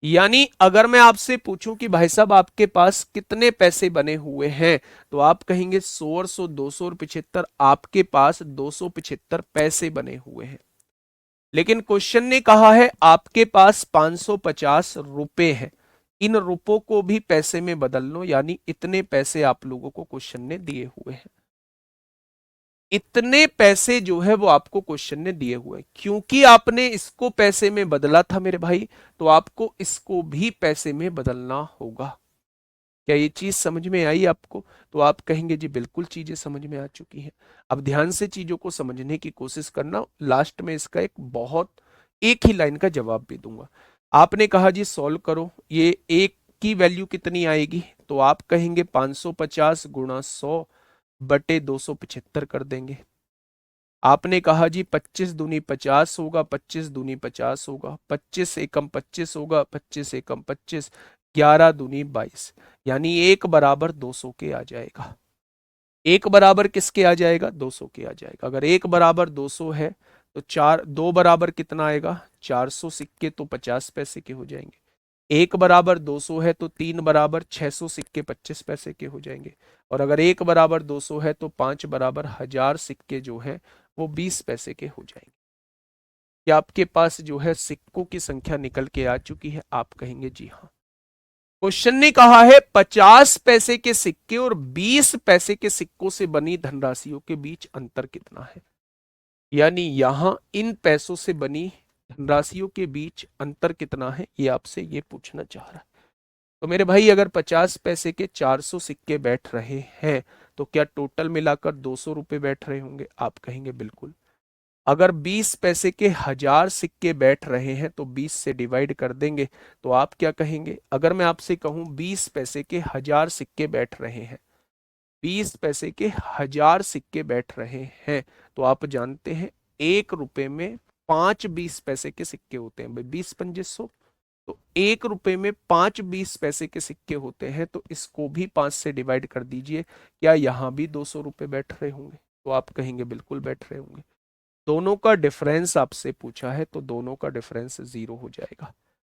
यानी अगर मैं आपसे पूछूं कि भाई साहब आपके पास कितने पैसे बने हुए हैं, तो आप कहेंगे 100 और 100 200 और 75, आपके पास 275 पैसे बने हुए हैं। लेकिन क्वेश्चन ने कहा है आपके पास 550 रुपए हैं, इन रुपयों को भी पैसे में बदल लो, यानी इतने पैसे आप लोगों को क्वेश्चन ने दिए हुए हैं। इतने पैसे जो है वो आपको क्वेश्चन ने दिए हुए हैं। क्योंकि आपने इसको पैसे में बदला था मेरे भाई, तो आपको इसको भी पैसे में बदलना होगा। क्या ये चीज समझ में आई आपको? तो आप कहेंगे जी बिल्कुल चीजें समझ में आ चुकी हैं। अब ध्यान से चीजों को समझने की कोशिश करना, लास्ट में इसका एक बहुत एक ही लाइन का जवाब भी दूंगा। आपने कहा जी सॉल्व करो, ये एक की वैल्यू कितनी आएगी, तो आप कहेंगे 550 गुणा 100 बटे 275 कर देंगे। आपने कहा जी 25 दूनी 50 होगा, 25 दूनी 50 होगा, 25 एकम 25 होगा, 25 एकम 25, 11 दूनी 22, यानी एक बराबर 200 के आ जाएगा। एक बराबर किसके आ जाएगा? 200 के आ जाएगा। अगर एक बराबर 200 है तो चार दो बराबर कितना आएगा? 400 सिक्के तो 50 पैसे के हो जाएंगे। एक बराबर 200 है तो तीन बराबर 600 सिक्के 25 पैसे के हो जाएंगे। और अगर एक बराबर 200 है तो पांच बराबर 1000 सिक्के जो है वो 20 पैसे के हो जाएंगे। क्या आपके पास जो है सिक्कों की संख्या निकल के आ चुकी है? आप कहेंगे जी हाँ। क्वेश्चन ने कहा है 50 पैसे के सिक्के और 20 पैसे के सिक्कों से बनी धनराशियों के बीच अंतर कितना है। यानी यहां इन पैसों से बनी धनराशियों के बीच अंतर कितना है, ये आपसे ये पूछना चाह रहा है। तो मेरे भाई अगर 50 पैसे के 400 सिक्के बैठ रहे हैं तो क्या टोटल मिलाकर 200 रुपए बैठ रहे होंगे? आप कहेंगे बिल्कुल। अगर 20 पैसे के 1000 सिक्के बैठ रहे हैं तो 20 से डिवाइड कर देंगे, तो आप क्या कहेंगे? अगर मैं आपसे कहूं 20 पैसे के 1000 सिक्के बैठ रहे हैं, 20 पैसे के 1000 सिक्के बैठ रहे हैं, तो आप जानते हैं 1 रुपए में 5 20 पैसे के सिक्के होते हैं भाई, 20 पंजे 100। तो 1 रुपए में 5 20 पैसे के सिक्के होते हैं, तो इसको भी 5 से डिवाइड कर दीजिए। क्या यहां भी 200 रुपए बैठ रहे होंगे? तो आप कहेंगे बिल्कुल बैठ रहे होंगे। दोनों का डिफरेंस आपसे पूछा है तो दोनों का डिफरेंस 0 हो जाएगा।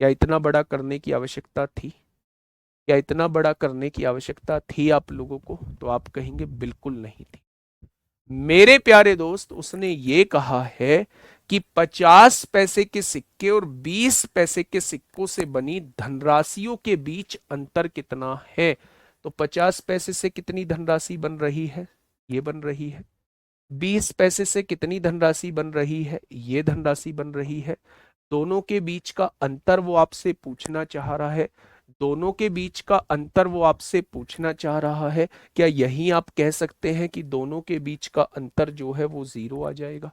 क्या इतना बड़ा करने की आवश्यकता थी? क्या इतना बड़ा करने की आवश्यकता थी आप लोगों को? तो आप कहेंगे बिल्कुल नहीं थी। मेरे प्यारे दोस्त, उसने ये कहा है कि 50 पैसे के सिक्के और 20 पैसे के सिक्कों से बनी धनराशियों के बीच अंतर कितना है। तो 50 पैसे से कितनी धनराशि बन रही है? ये बन रही है। 20 पैसे से कितनी धनराशि बन रही है? ये धनराशि बन रही है। दोनों के बीच का अंतर वो आपसे पूछना चाह रहा है। दोनों के बीच का अंतर वो आपसे पूछना चाह रहा है। क्या यही आप कह सकते हैं कि दोनों के बीच का अंतर जो है वो 0 आ जाएगा?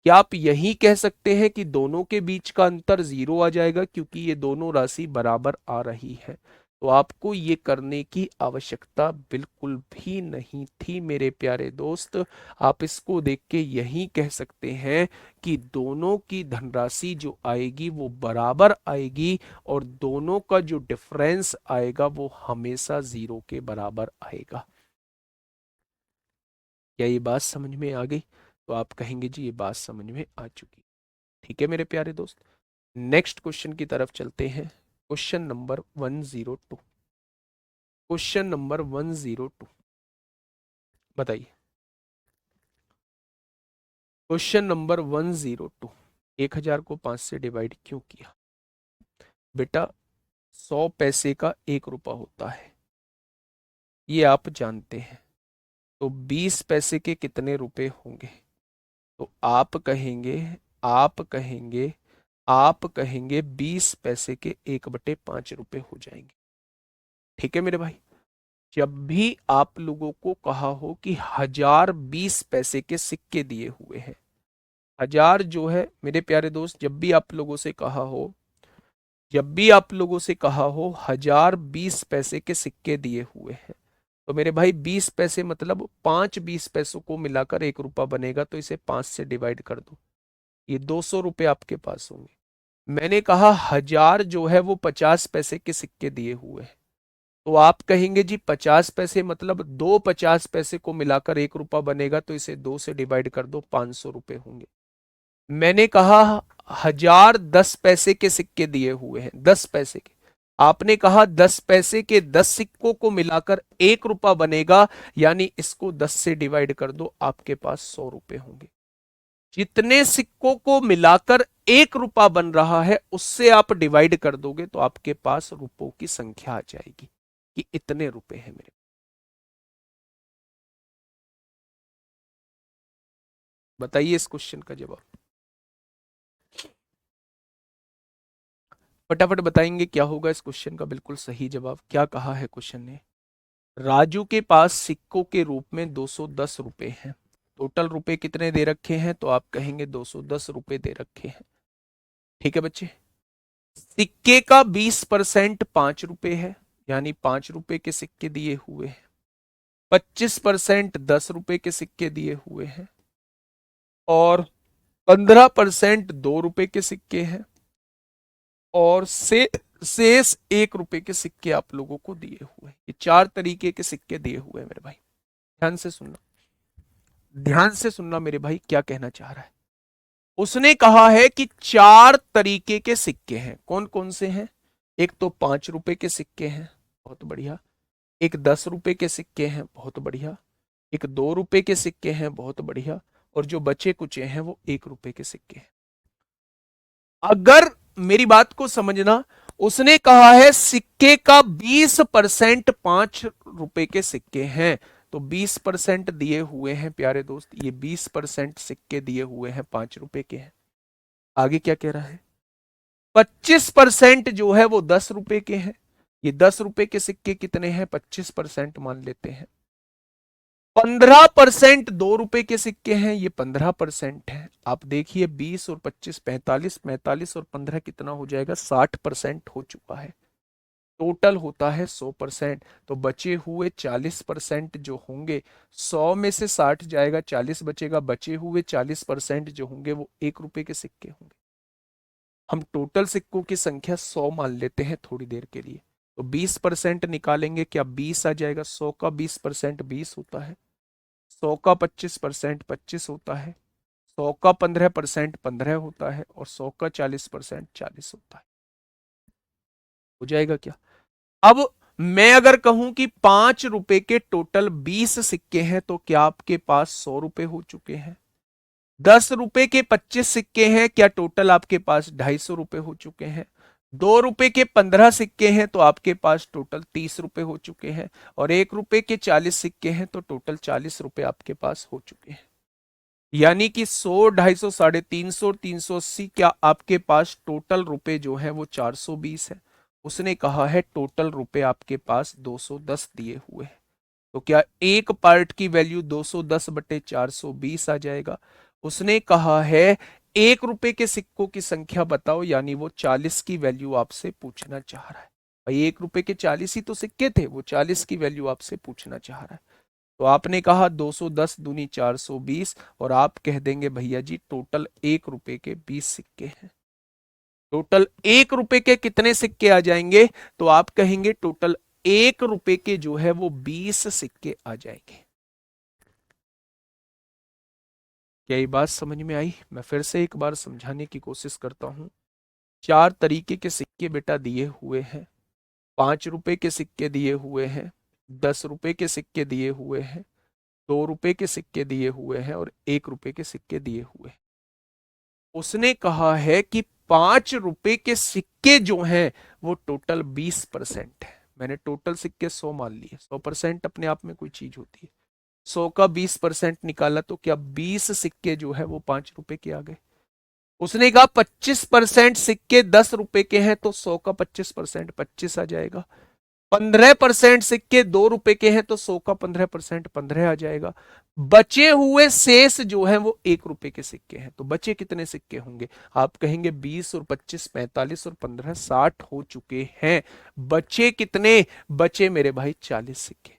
क्या आप यही कह सकते हैं कि दोनों के बीच का अंतर 0 आ जाएगा क्योंकि ये दोनों राशि बराबर आ रही है? तो आपको ये करने की आवश्यकता बिल्कुल भी नहीं थी मेरे प्यारे दोस्त। आप इसको देख के यही कह सकते हैं कि दोनों की धनराशि जो आएगी वो बराबर आएगी और दोनों का जो डिफरेंस आएगा वो हमेशा 0 के बराबर आएगा। क्या ये बात समझ में आ गई? तो आप कहेंगे जी ये बात समझ में आ चुकी। ठीक है मेरे प्यारे दोस्त, नेक्स्ट क्वेश्चन की तरफ चलते हैं। Question number 102। क्वेश्चन नंबर 102 बताइए। क्वेश्चन नंबर 102, 1000 को 5 से डिवाइड क्यों किया? बेटा 100 पैसे का 1 रुपया होता है, ये आप जानते हैं। तो 20 पैसे के कितने रुपए होंगे? तो आप कहेंगे आप कहेंगे 20 पैसे के 1/5 रुपए हो जाएंगे। ठीक है मेरे भाई। जब भी आप लोगों को कहा हो कि 1020 पैसे के सिक्के दिए हुए हैं, हजार जो है मेरे प्यारे दोस्त, जब भी आप लोगों से कहा हो 1020 पैसे के सिक्के दिए हुए हैं, तो मेरे भाई 20 पैसे मतलब 5 20 पैसों को मिलाकर 1 रुपया बनेगा, तो इसे 5 से डिवाइड कर दो, ये 200 रुपये आपके पास होंगे। मैंने कहा 1000 जो है वो 50 पैसे के सिक्के दिए हुए हैं, तो आप कहेंगे जी 50 पैसे मतलब 2 50 पैसे को मिलाकर 1 रुपया बनेगा, तो इसे 2 से डिवाइड कर दो, 500 रुपये होंगे। मैंने कहा 1010 पैसे के सिक्के दिए हुए हैं, 10 पैसे के, आपने कहा 10 पैसे के 10 सिक्कों को मिलाकर 1 रुपया बनेगा, यानी इसको 10 से डिवाइड कर दो, आपके पास 100 रुपये होंगे। जितने सिक्कों को मिलाकर 1 रुपया बन रहा है उससे आप डिवाइड कर दोगे तो आपके पास रुपयों की संख्या आ जाएगी कि इतने रुपए हैं मेरे। बताइए इस क्वेश्चन का जवाब, फटाफट बताएंगे क्या होगा इस क्वेश्चन का बिल्कुल सही जवाब। क्या कहा है क्वेश्चन ने, राजू के पास सिक्कों के रूप में 210 रुपए हैं, टोटल रुपए कितने दे रखे हैं, तो आप कहेंगे 210 रुपए दे रखे हैं। ठीक है बच्चे, सिक्के का 20% 5 रुपए है, यानी 5 रुपए के सिक्के दिए हुए हैं। 25% 10 रुपए के सिक्के दिए हुए हैं, और 15% 2 रुपए के सिक्के हैं, और शेष 1 रुपए के सिक्के आप लोगों को दिए हुए हैं। ये 4 तरीके के सिक्के दिए हुए हैं मेरे भाई। ध्यान से सुनना, ध्यान से सुनना मेरे भाई, क्या कहना चाह रहा है। उसने कहा है कि 4 तरीके के सिक्के हैं, कौन कौन से हैं। एक तो 5 रुपए के सिक्के हैं, बहुत बढ़िया। एक 10 रुपए के सिक्के हैं, बहुत बढ़िया। एक 2 रुपए के सिक्के हैं, बहुत बढ़िया। और जो बचे कुचे हैं वो 1 रुपए के सिक्के हैं। अगर मेरी बात को समझना, उसने कहा है सिक्के का 20% 5 रुपए के सिक्के हैं, तो 20% दिए हुए हैं प्यारे दोस्त, ये 20% सिक्के दिए हुए हैं 5 रुपए के हैं। आगे क्या कह रहा है, 25% जो है वो 10 रुपए के हैं। ये 10 रुपए के सिक्के कितने हैं, 25% मान लेते हैं। 15% 2 रुपए के सिक्के हैं, ये 15% है। आप देखिए 20 और 25 45, 45 और 15 कितना हो जाएगा, 60% हो चुका है। टोटल होता है 100%, तो बचे हुए 40% जो होंगे, 100 में से 60 जाएगा, 40 बचेगा, बचे हुए 40% जो होंगे वो 1 रुपए के सिक्के होंगे। हम टोटल सिक्कों की संख्या 100 मान लेते हैं थोड़ी देर के लिए, तो 20% निकालेंगे, क्या 20 आ जाएगा। 100 का 20% 20 होता है, 100 का 25% 25 होता है, 100 का 15% 15 होता है, और 100 का 40% 40 होता है। हो जाएगा क्या। अब मैं अगर कहूं कि 5 रुपए के टोटल 20 सिक्के हैं, तो क्या आपके पास 100 रुपए हो चुके हैं। 10 रुपए के 25 सिक्के हैं, क्या टोटल आपके पास 250 रुपए हो चुके हैं। 2 रुपए के 15 सिक्के हैं, तो आपके पास टोटल 30 रुपए हो चुके हैं। और 1 रुपए के 40 सिक्के हैं, तो टोटल 40 रुपए आपके पास हो चुके हैं। यानी कि 100 250 350 380, क्या आपके पास टोटल रुपए जो है वो 420 है। उसने कहा है टोटल रुपए आपके पास 210 दिए हुए हैं, तो क्या एक पार्ट की वैल्यू 210/420 आ जाएगा। उसने कहा है 1 रुपए के सिक्कों की संख्या बताओ, यानी वो 40 की वैल्यू आपसे पूछना चाह रहा है। भाई 1 रुपए के 40 ही तो सिक्के थे, वो 40 की वैल्यू आपसे पूछना चाह रहा है। तो आपने कहा 210 दूनी 420, और आप कह देंगे भैया जी टोटल 1 रुपए के 20 सिक्के हैं। टोटल 1 रुपए के कितने सिक्के आ जाएंगे, तो आप कहेंगे टोटल 1 रुपए के जो है वो 20 सिक्के आ जाएंगे। क्या ये बात समझ में आई। मैं फिर से एक बार समझाने की कोशिश करता हूं। 4 तरीके के सिक्के बेटा दिए हुए हैं। 5 रुपए के सिक्के दिए हुए हैं, 10 रुपए के सिक्के दिए हुए हैं, 2 रुपए के सिक्के दिए हुए हैं, और 1 रुपए के सिक्के दिए हुए हैं। उसने कहा है कि 5 रुपए के सिक्के जो हैं वो टोटल 20% है। मैंने टोटल सिक्के 100 मान लिए, 100% अपने आप में कोई चीज होती है। 100 का 20% निकाला, तो क्या 20 सिक्के जो है वो 5 रुपए के आ गए। उसने कहा 25% सिक्के 10 रुपए के हैं, तो 100 का 25% 25 आ जाएगा। 15% सिक्के 2 रुपए के हैं तो 100 का 15% 15 आ जाएगा। बचे हुए शेष जो है वो 1 रुपए के सिक्के हैं, तो बचे कितने सिक्के होंगे? आप कहेंगे 20 और 25 45 और 15 60 हो चुके हैं। बचे कितने? बचे मेरे भाई 40 सिक्के।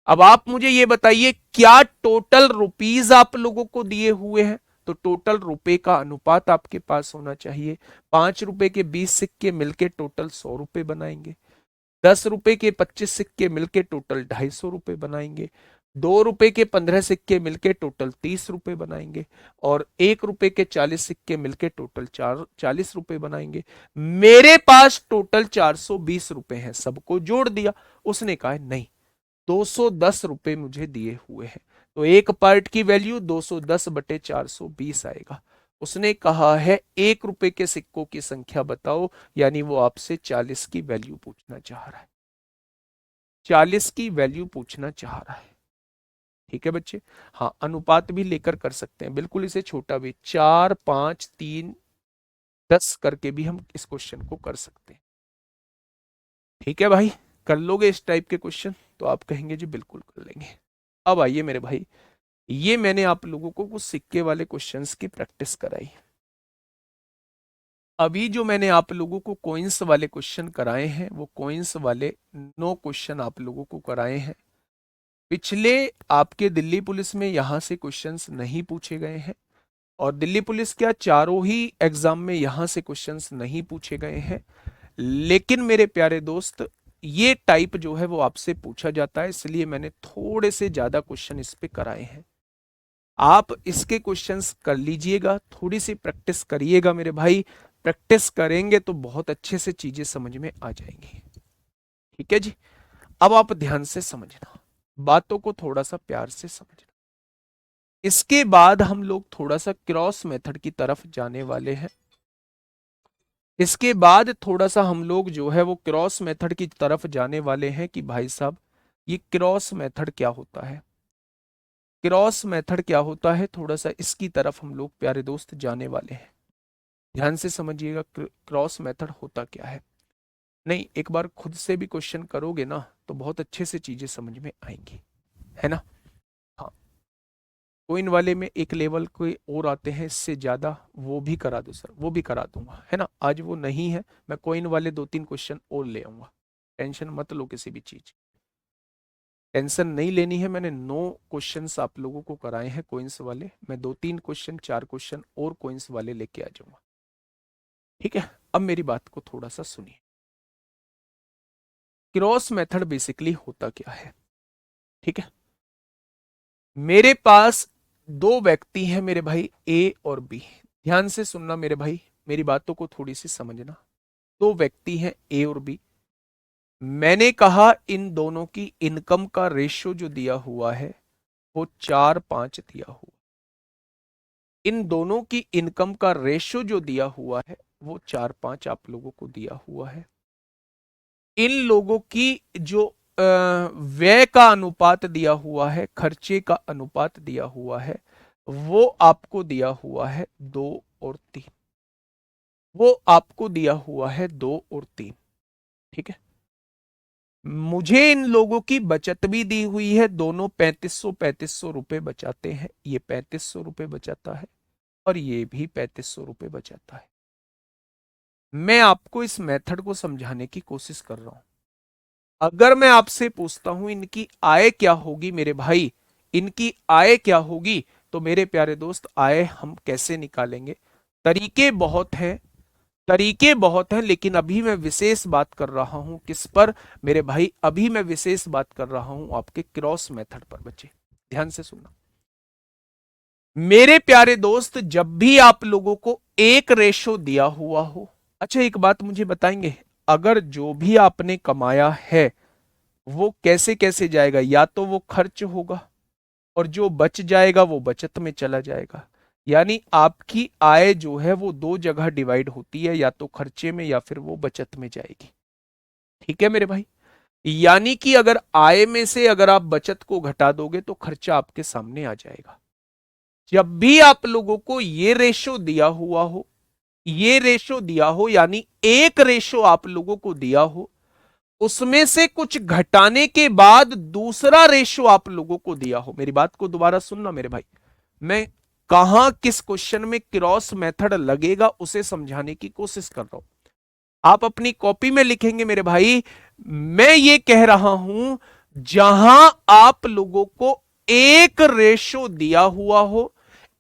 अब आप मुझे ये बताइए, क्या टोटल रुपीज आप लोगों को दिए हुए हैं? तो टोटल रुपए का अनुपात आपके पास होना चाहिए। 5 रुपए के 20 सिक्के मिलके टोटल 100 रुपए बनाएंगे। 10 रुपए के 25 सिक्के मिलके टोटल 250 रुपए बनाएंगे। 2 रुपए के 15 सिक्के मिलके टोटल 30 रुपए बनाएंगे। और 1 रुपए के 40 सिक्के मिलके टोटल 40 रुपए बनाएंगे। मेरे पास टोटल 420 रुपए हैं, सबको जोड़ दिया। उसने कहा नहीं, 210 रुपए मुझे दिए हुए हैं, तो एक पार्ट की वैल्यू 210/420 आएगा। उसने कहा है 1 रुपए के सिक्कों की संख्या बताओ, यानी वो आपसे 40 की वैल्यू पूछना चाह रहा है। 40 की वैल्यू पूछना चाह रहा है। ठीक है बच्चे। हाँ, अनुपात भी लेकर कर सकते हैं, बिल्कुल इसे छोटा भी 4 5 3 10 करके भी हम इस क्वेश्चन को कर सकते हैं। ठीक है भाई, कर लोगे इस टाइप के क्वेश्चन? तो आप कहेंगे जी बिल्कुल कर लेंगे। अब आइए मेरे भाई, ये मैंने आप लोगों को कुछ सिक्के वाले क्वेश्चंस की प्रैक्टिस कराई। अभी जो मैंने आप लोगों को कॉइन्स वाले क्वेश्चन कराए हैं, वो कॉइन्स वाले 9 क्वेश्चन आप लोगों को कराए हैं। पिछले आपके दिल्ली पुलिस में यहां से क्वेश्चंस नहीं पूछे गए हैं, और दिल्ली पुलिस क्या चारों ही एग्जाम में यहां से क्वेश्चंस नहीं पूछे गए हैं। लेकिन मेरे प्यारे दोस्त, ये टाइप जो है वो आपसे पूछा जाता है, इसलिए मैंने थोड़े से ज्यादा क्वेश्चन इस पे कराए हैं। आप इसके क्वेश्चंस कर लीजिएगा, थोड़ी सी प्रैक्टिस करिएगा मेरे भाई। प्रैक्टिस करेंगे तो बहुत अच्छे से चीजें समझ में आ जाएंगी। ठीक है जी। अब आप ध्यान से समझना, बातों को थोड़ा सा प्यार से समझना। इसके बाद हम लोग थोड़ा सा क्रॉस मेथड की तरफ जाने वाले हैं। इसके बाद थोड़ा सा हम लोग जो है वो क्रॉस मेथड की तरफ जाने वाले हैं कि भाई साहब, ये क्रॉस मेथड क्या होता है, क्रॉस मेथड क्या होता है, थोड़ा सा इसकी तरफ हम लोग प्यारे दोस्त जाने वाले हैं। ध्यान से समझिएगा, क्रॉस मेथड होता क्या है। नहीं, एक बार खुद से भी क्वेश्चन करोगे ना तो बहुत अच्छे से चीजें समझ में आएंगी, है ना। हाँ, कोइन वाले में एक लेवल कोई और आते हैं इससे ज्यादा, वो भी करा दो सर, वो भी करा दूंगा, है ना। आज वो नहीं है, मैं कोइन वाले 2-3 क्वेश्चन और ले आऊंगा। टेंशन मत लो किसी भी चीज, टेंशन नहीं लेनी है। मैंने 9 क्वेश्चंस आप लोगों को कराए हैं कोइंस वाले, मैं 2-3 क्वेश्चन 4 क्वेश्चन और कोइंस वाले लेके आ जाऊंगा। ठीक है, अब मेरी बात को थोड़ा सा सुनिए। क्रॉस मेथड बेसिकली होता क्या है? ठीक है, मेरे पास दो व्यक्ति हैं मेरे भाई, ए और बी। ध्यान से सुनना मेरे भाई, मेरी बातों को थोड़ी सी समझना। दो व्यक्ति हैं ए और बी। मैंने कहा इन दोनों की इनकम का रेशियो जो दिया हुआ है वो 4-5 दिया हुआ। इन दोनों की इनकम का रेशियो जो दिया हुआ है वो 4-5 आप लोगों को दिया हुआ है। इन लोगों की जो व्यय का अनुपात दिया हुआ है, खर्चे का अनुपात दिया हुआ है, वो आपको दिया हुआ है 2 और 3। वो आपको दिया हुआ है 2 और 3। ठीक है, मुझे इन लोगों की बचत भी दी हुई है, दोनों 3500 रुपए बचाते हैं। ये 3500 रुपए बचाता है और ये भी 3500 रुपए बचाता है। मैं आपको इस मेथड को समझाने की कोशिश कर रहा हूं। अगर मैं आपसे पूछता हूं इनकी आय क्या होगी मेरे भाई, इनकी आय क्या होगी, तो मेरे प्यारे दोस्त आय हम कैसे निकालेंगे? तरीके बहुत हैं, तरीके बहुत हैं, लेकिन अभी मैं विशेष बात कर रहा हूं किस पर मेरे भाई? अभी मैं विशेष बात कर रहा हूं आपके क्रॉस मेथड पर। बच्चे ध्यान से सुनना मेरे प्यारे दोस्त, जब भी आप लोगों को एक रेशो दिया हुआ हो। अच्छा, एक बात मुझे बताएंगे, अगर जो भी आपने कमाया है वो कैसे कैसे जाएगा? या तो वो खर्च होगा और जो बच जाएगा वो बचत में चला जाएगा। यानी आपकी आय जो है वो दो जगह डिवाइड होती है, या तो खर्चे में या फिर वो बचत में जाएगी। ठीक है मेरे भाई, यानी कि अगर आय में से अगर आप बचत को घटा दोगे तो खर्चा आपके सामने आ जाएगा। जब भी आप लोगों को ये रेशो दिया हुआ हो, ये रेशो दिया हो, यानी एक रेशो आप लोगों को दिया हो, उसमें से कुछ घटाने के बाद दूसरा रेशो आप लोगों को दिया हो। मेरी बात को दोबारा सुनना मेरे भाई, मैं कहां किस क्वेश्चन में क्रॉस मेथड लगेगा उसे समझाने की कोशिश कर रहा हूं। आप अपनी कॉपी में लिखेंगे मेरे भाई, मैं ये कह रहा हूं जहां आप लोगों को एक रेशो दिया हुआ हो,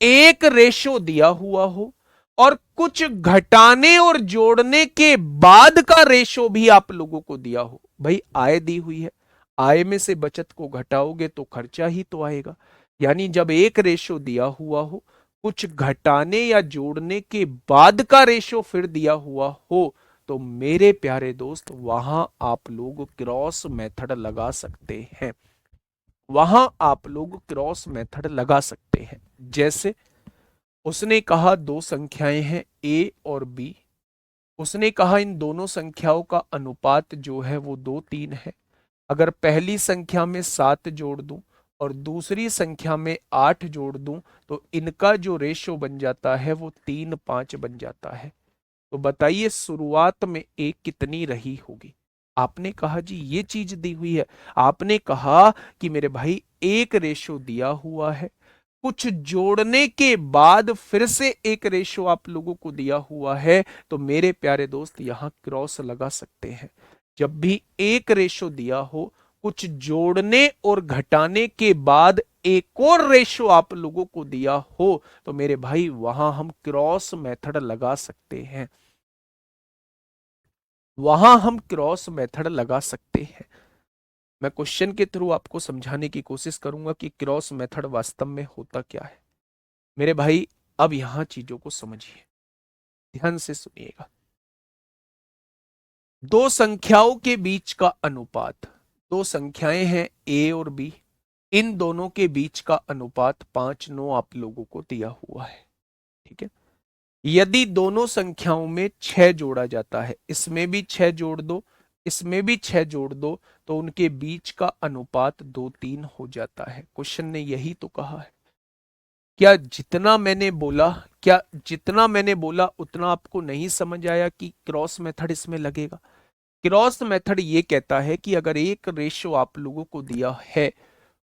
एक रेशो दिया हुआ हो और कुछ घटाने और जोड़ने के बाद का रेशो भी आप लोगों को दिया हो। भाई आय दी हुई है, आय में से बचत को घटाओगे तो खर्चा ही तो आएगा। यानी जब एक रेशो दिया हुआ हो, कुछ घटाने या जोड़ने के बाद का रेशो फिर दिया हुआ हो, तो मेरे प्यारे दोस्त वहां आप लोग क्रॉस मेथड लगा सकते हैं। वहां आप लोग क्रॉस मेथड लगा सकते हैं। जैसे उसने कहा दो संख्याएं हैं ए और बी, उसने कहा इन दोनों संख्याओं का अनुपात जो है वो 2:3 है। अगर पहली संख्या में 7 जोड़ दूं और दूसरी संख्या में 8 जोड़ दूं तो इनका जो रेशो बन जाता है वो 3:5 बन जाता है। तो बताइए शुरुआत में एक कितनी रही होगी। आपने कहा जी ये चीज दी हुई है, आपने कहा कि मेरे भाई एक रेशो दिया हुआ है, कुछ जोड़ने के बाद फिर से एक रेशो आप लोगों को दिया हुआ है, तो मेरे प्यारे दोस्त यहां क्रॉस लगा सकते हैं। जब भी एक रेशो दिया हो, कुछ जोड़ने और घटाने के बाद एक और रेशो आप लोगों को दिया हो, तो मेरे भाई वहां हम क्रॉस मेथड लगा सकते हैं। वहां हम क्रॉस मेथड लगा सकते हैं। मैं क्वेश्चन के थ्रू आपको समझाने की कोशिश करूंगा कि क्रॉस मेथड वास्तव में होता क्या है। मेरे भाई अब यहां चीजों को समझिए, ध्यान से सुनिएगा। दो संख्याओं के बीच का अनुपात, दो संख्याएं हैं ए और बी, इन दोनों के बीच का अनुपात 5:9 आप लोगों को दिया हुआ है। ठीक है, यदि दोनों संख्याओं में 6 जोड़ा जाता है, इसमें भी 6 जोड़ दो, इसमें भी 6 जोड़ दो, तो उनके बीच का अनुपात 2:3 हो जाता है। क्वेश्चन ने यही तो कहा है। क्या जितना मैंने बोला, क्या जितना मैंने बोला उतना आपको नहीं समझ आया कि क्रॉस मेथड इसमें लगेगा? क्रॉस मेथड ये कहता है कि अगर एक रेशो आप लोगों को दिया है,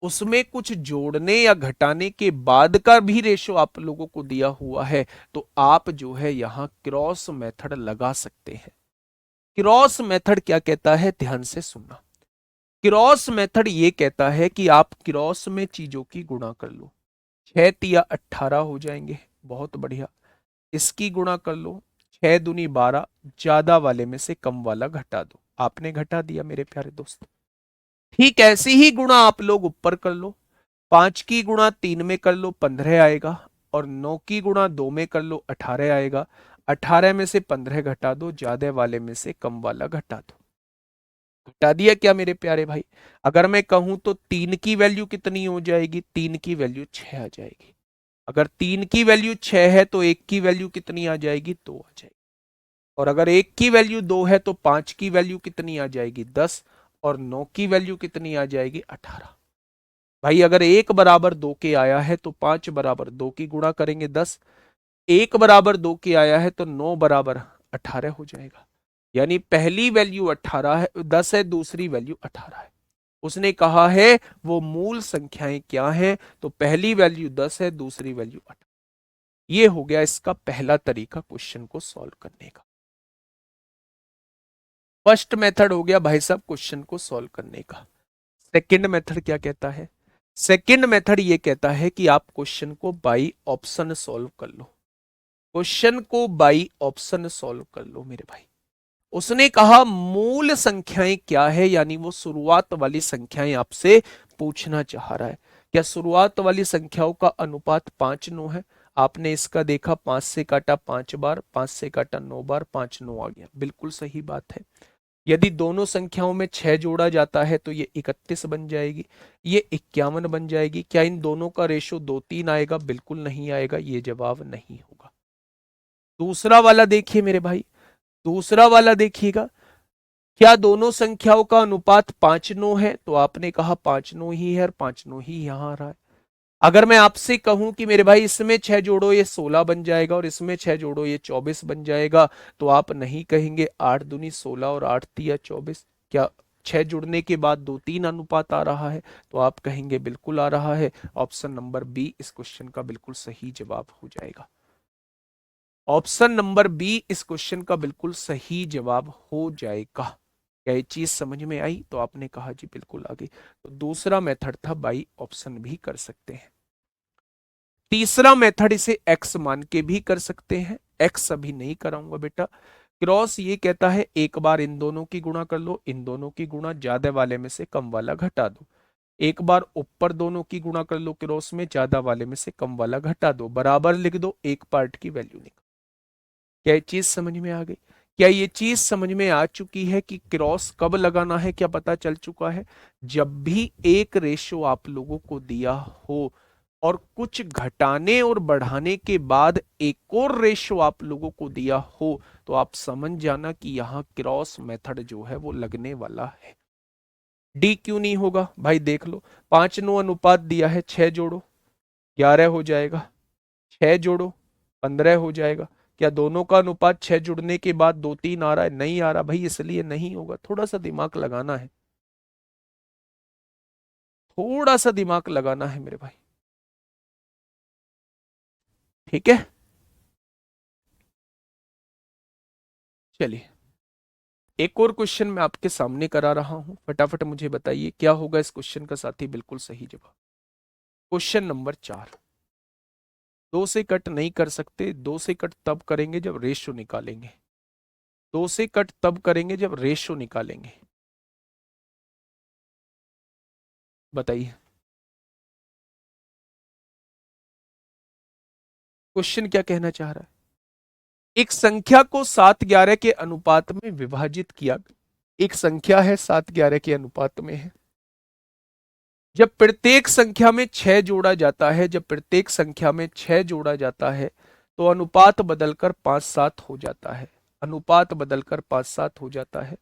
उसमें कुछ जोड़ने या घटाने के बाद का भी रेशो आप लोगों को दिया हुआ है, तो आप जो है यहां क्रॉस मेथड लगा सकते हैं। क्रॉस मेथड क्या कहता है, ध्यान से सुनना। क्रॉस मेथड ये कहता है कि आप क्रॉस में चीजों की गुणा कर लो, 6×3 = 18 हो जाएंगे, बहुत बढ़िया। इसकी गुणा कर लो, 6×2 = 12, ज्यादा वाले में से कम वाला घटा दो। आपने घटा दिया मेरे प्यारे दोस्त। ठीक ऐसी ही गुणा आप लोग ऊपर कर लो, 5 की गुणा 3 में कर लो 15 आएगा, और 9 की गुणा 2 में कर लो 18 आएगा। 18 में से 15 घटा दो, ज्यादा वाले में से कम वाला घटा दो। घटा दिया क्या मेरे प्यारे भाई? अगर मैं कहूं तो 3 की वैल्यू कितनी हो जाएगी? 3 की वैल्यू 6 आ जाएगी। अगर 3 की वैल्यू 6 है तो 1 की वैल्यू कितनी आ जाएगी? 2 आ जाएगी। और अगर 1 की वैल्यू 2 है तो 5 की वैल्यू कितनी आ जाएगी? 10। और 9 की वैल्यू कितनी आ जाएगी? 18। भाई अगर 1 बराबर 2 के आया है तो 5 बराबर 2 की गुणा करेंगे 10, 1 बराबर 2 के आया है तो 9 बराबर 18 हो जाएगा। यानी पहली वैल्यू 18 है, 10 है, दूसरी वैल्यू 18 है। उसने कहा है वो मूल संख्याएं क्या हैं, तो पहली वैल्यू 10 है, दूसरी वैल्यू 18। ये हो गया इसका पहला तरीका क्वेश्चन को सॉल्व करने का। फर्स्ट मेथड हो गया भाई साहब क्वेश्चन को सॉल्व करने का। सेकंड मेथड क्या कहता है? सेकंड मेथड ये कहता है कि आप क्वेश्चन को बाई ऑप्शन सॉल्व कर लो। क्वेश्चन को बाई ऑप्शन सॉल्व कर लो मेरे भाई। उसने कहा मूल संख्याएं क्या है, यानी वो शुरुआत वाली संख्याएं आपसे पूछना चाह रहा है। क्या शुरुआत वाली संख्याओं का अनुपात 5:9 है? आपने इसका देखा, 5 से काटा 5 बार, 5 से काटा 9 बार, 5:9 आ गया, बिल्कुल सही बात है। यदि दोनों संख्याओं में 6 जोड़ा जाता है तो ये 31 बन जाएगी, ये 51 बन जाएगी। क्या इन दोनों का रेशो 2:3 आएगा? बिल्कुल नहीं आएगा, ये जवाब नहीं होगा। दूसरा वाला देखिए मेरे भाई, दूसरा वाला देखिएगा। क्या दोनों संख्याओं का अनुपात 5:9 है? तो आपने कहा 5:9 ही है और 5:9 ही यहां आ रहा है। अगर मैं आपसे कहूं कि मेरे भाई इसमें 6 जोड़ो ये 16 बन जाएगा और इसमें 6 जोड़ो ये 24 बन जाएगा, तो आप नहीं कहेंगे 8 दूनी 16 और 8 तिया 24। क्या 6 जुड़ने के बाद 2:3 अनुपात आ रहा है? तो आप कहेंगे बिल्कुल आ रहा है। ऑप्शन नंबर बी इस क्वेश्चन का बिल्कुल सही जवाब हो जाएगा। ऑप्शन नंबर बी इस क्वेश्चन का बिल्कुल सही जवाब हो जाएगा। क्या ये चीज समझ में आई? तो आपने कहा जी बिल्कुल आ गई। तो दूसरा मेथड था बाई ऑप्शन भी कर सकते हैं। तीसरा मेथड इसे एक्स मान के भी कर सकते हैं। एक्स अभी नहीं कराऊंगा बेटा। क्रॉस ये कहता है एक बार इन दोनों की गुणा कर लो, इन दोनों की गुणा, ज्यादा वाले में से कम वाला घटा दो। एक बार ऊपर दोनों की गुणा कर लो क्रॉस में, ज्यादा वाले में से कम वाला घटा दो, बराबर लिख दो, एक पार्ट की वैल्यू निकाल। क्या ये चीज समझ में आ गई? क्या ये चीज समझ में आ चुकी है कि क्रॉस कब लगाना है? क्या पता चल चुका है? जब भी एक रेशो आप लोगों को दिया हो और कुछ घटाने और बढ़ाने के बाद एक और रेशो आप लोगों को दिया हो, तो आप समझ जाना कि यहां क्रॉस मेथड जो है वो लगने वाला है। डी क्यों नहीं होगा भाई? देख लो, 5:9 अनुपात दिया है, 6 जोड़ो 11 हो जाएगा, 6 जोड़ो 15 हो जाएगा। क्या दोनों का अनुपात 6 जुड़ने के बाद 2:3 आ रहा है? नहीं आ रहा भाई, इसलिए नहीं होगा। थोड़ा सा दिमाग लगाना है, थोड़ा सा दिमाग लगाना है मेरे भाई। ठीक है, चलिए एक और क्वेश्चन मैं आपके सामने करा रहा हूं, फटाफट मुझे बताइए क्या होगा इस क्वेश्चन का साथी बिल्कुल सही जवाब। Question number 4। दो से कट नहीं कर सकते, दो से कट तब करेंगे जब रेशो निकालेंगे। दो से कट तब करेंगे जब रेशो निकालेंगे। बताइए क्वेश्चन क्या कहना चाह रहा है। एक संख्या को 7:11 के अनुपात में विभाजित किया। एक संख्या है 7:11 के अनुपात में है। जब प्रत्येक संख्या में 6 जोड़ा जाता है, जब प्रत्येक संख्या में 6 जोड़ा जाता है, तो अनुपात बदलकर 5:7 हो जाता है। अनुपात बदलकर 5:7 हो जाता है।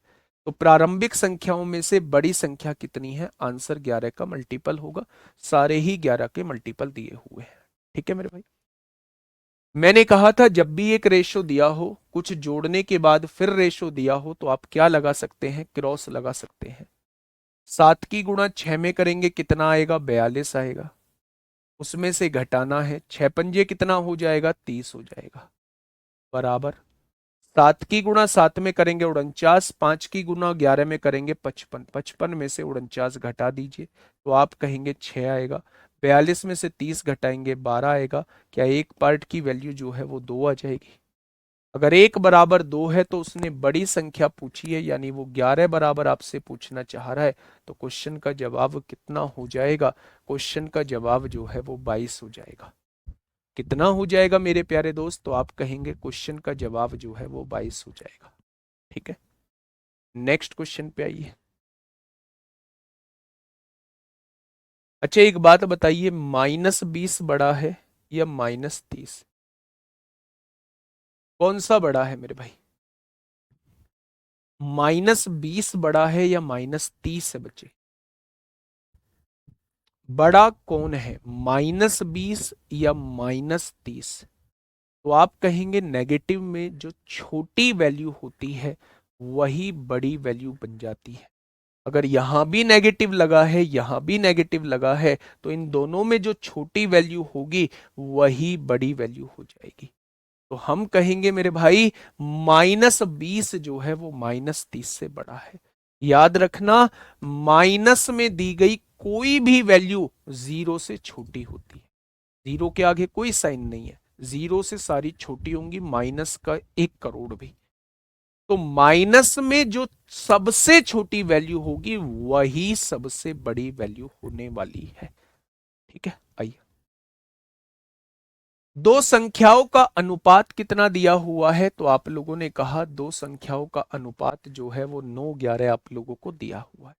तो प्रारंभिक संख्याओं में से बड़ी संख्या कितनी है? आंसर 11 का मल्टीपल होगा। सारे ही 11 के मल्टीपल दिए हुए हैं। ठीक है मेरे भाई, मैंने कहा था जब भी एक रेशो दिया हो, कुछ जोड़ने के बाद फिर रेशो दिया हो, तो आप क्या लगा सकते हैं? क्रॉस लगा सकते हैं। 7 की गुणा 6 में करेंगे कितना आएगा? 42 आएगा। उसमें से घटाना है, 6 पंजे कितना हो जाएगा? 30 हो जाएगा, बराबर। 7 की गुणा 7 में करेंगे 49, 5 की गुणा 11 में करेंगे 55, 55 में से 49 घटा दीजिए तो आप कहेंगे 6 आएगा। 42 में से 30 घटाएंगे 12 आएगा। क्या एक पार्ट की वैल्यू जो है वो 2 आ जाएगी? अगर एक बराबर 2 है तो उसने बड़ी संख्या पूछी है, यानी वो 11 बराबर आपसे पूछना चाह रहा है। तो क्वेश्चन का जवाब कितना हो जाएगा? क्वेश्चन का जवाब जो है वो 22 हो जाएगा। कितना हो जाएगा मेरे प्यारे दोस्त? तो आप कहेंगे क्वेश्चन का जवाब जो है वो 22 हो जाएगा। ठीक है, नेक्स्ट क्वेश्चन पे आइए। अच्छा एक बात बताइए, -20 बड़ा है या -30? कौन सा बड़ा है मेरे भाई? -20 बड़ा है या -30 है बच्चे? बड़ा कौन है, -20 या -30? तो आप कहेंगे नेगेटिव में जो छोटी वैल्यू होती है वही बड़ी वैल्यू बन जाती है। अगर यहां भी नेगेटिव लगा है, यहां भी नेगेटिव लगा है, तो इन दोनों में जो छोटी वैल्यू होगी वही बड़ी वैल्यू हो जाएगी। तो हम कहेंगे मेरे भाई -20 जो है वो -30 से बड़ा है। याद रखना, माइनस में दी गई कोई भी वैल्यू जीरो से छोटी होती है। जीरो के आगे कोई साइन नहीं है, जीरो से सारी छोटी होंगी, माइनस का 1 करोड़ भी। तो माइनस में जो सबसे छोटी वैल्यू होगी वही सबसे बड़ी वैल्यू होने वाली है। ठीक है, आइए। दो संख्याओं का अनुपात कितना दिया हुआ है? तो आप लोगों ने कहा दो संख्याओं का अनुपात जो है वो 9:11 आप लोगों को दिया हुआ है।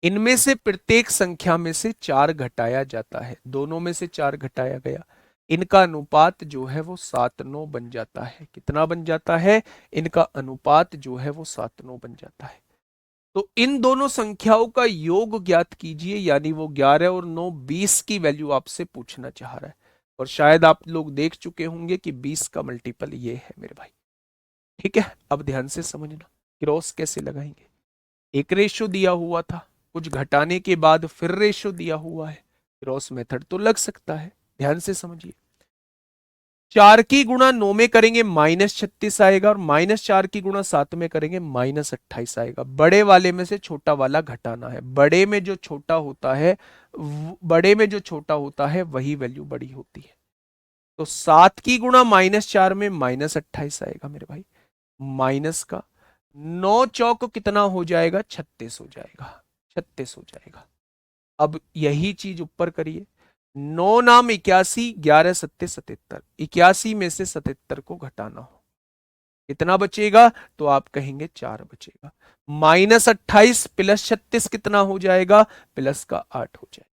इनमें से प्रत्येक संख्या में से 4 घटाया जाता है, दोनों में से 4 घटाया गया, इनका अनुपात जो है वो 7:9 बन जाता है। कितना बन जाता है? इनका अनुपात जो है वो 7:9 बन जाता है। तो इन दोनों संख्याओं का योग ज्ञात कीजिए, यानी वो 11 और 9 20 की वैल्यू आपसे पूछना चाह रहा है। और शायद आप लोग देख चुके होंगे कि 20 का मल्टीपल ये है मेरे भाई। ठीक है, अब ध्यान से समझना क्रॉस कैसे लगाएंगे। एक रेशियो दिया हुआ था, कुछ घटाने के बाद फिर रेशियो दिया हुआ है, क्रॉस मेथड तो लग सकता है। ध्यान से समझिए, 4 की गुणा 9 में करेंगे -36 आएगा, और -4 की गुणा 7 में करेंगे -28 आएगा। बड़े वाले में से छोटा वाला घटाना है, बड़े में जो छोटा होता है, बड़े में जो छोटा होता है वही वैल्यू बड़ी होती है। तो 7 की गुणा -4 में -28 आएगा मेरे भाई, माइनस का 9 चौक कितना हो जाएगा, 36 हो जाएगा, 36 हो जाएगा। अब यही चीज ऊपर करिए, 9 नाम 81, 11 सत्ते 77, 81 में से 77 को घटाना हो कितना बचेगा, तो आप कहेंगे 4 बचेगा। -28 प्लस 36 कितना हो जाएगा, प्लस का 8 हो जाएगा।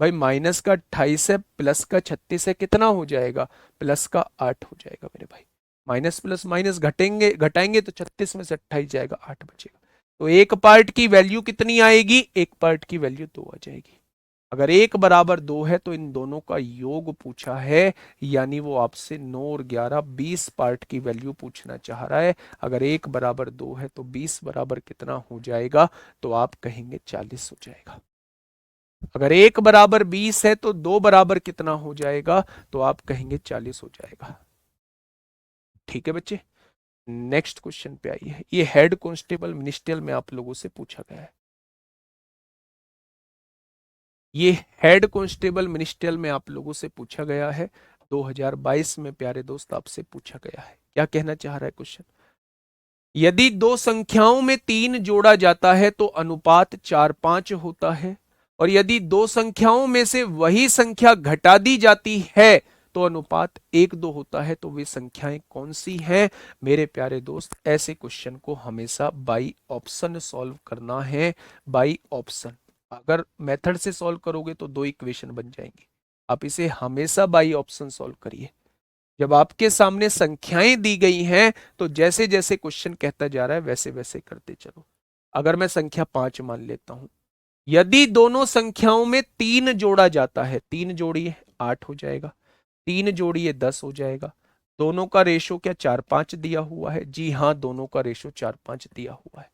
भाई माइनस का 28 है, प्लस का 36 है, कितना हो जाएगा, प्लस का 8 हो जाएगा मेरे भाई। माइनस प्लस माइनस घटेंगे, घटाएंगे तो 36 में से 28 जाएगा, 8 बचेगा। तो एक पार्ट की वैल्यू कितनी आएगी, एक पार्ट की वैल्यू 2 आ जाएगी। अगर 1 बराबर 2 है तो इन दोनों का योग पूछा है, यानी वो आपसे 9 और 11 20 पार्ट की वैल्यू पूछना चाह रहा है। अगर 1 बराबर 2 है तो 20 बराबर कितना हो जाएगा, तो आप कहेंगे 40 हो जाएगा। अगर 1 बराबर 20 है तो 2 बराबर कितना हो जाएगा, तो आप कहेंगे 40 हो जाएगा। ठीक है बच्चे, नेक्स्ट क्वेश्चन पे आइए। ये हेड कांस्टेबल मिनिस्ट्रियल में आप लोगों से पूछा गया है। ये हेड कांस्टेबल मिनिस्ट्रियल में आप लोगों से पूछा गया है, 2022 में प्यारे दोस्त आपसे पूछा गया है। क्या कहना चाह रहा है क्वेश्चन, यदि दो संख्याओं में 3 जोड़ा जाता है तो अनुपात 4-5 होता है, और यदि दो संख्याओं में से वही संख्या घटा दी जाती है तो अनुपात 1-2 होता है। तो वे संख्याएं कौन सी हैं मेरे प्यारे दोस्त। ऐसे क्वेश्चन को हमेशा बाई ऑप्शन सॉल्व करना है, बाई ऑप्शन। अगर मेथड से सॉल्व करोगे तो 2 इक्वेशन बन जाएंगी, आप इसे हमेशा बाई ऑप्शन सॉल्व करिए। जब आपके सामने संख्याएं दी गई हैं तो जैसे जैसे क्वेश्चन कहता जा रहा है वैसे वैसे करते चलो। अगर मैं संख्या 5 मान लेता हूं, यदि दोनों संख्याओं में 3 जोड़ा जाता है, 3 जोड़िए 8 हो जाएगा, 3 जोड़िए 10 हो जाएगा। दोनों का रेशो क्या 4-5 दिया हुआ है, जी हां दोनों का रेशो 4-5 दिया हुआ है।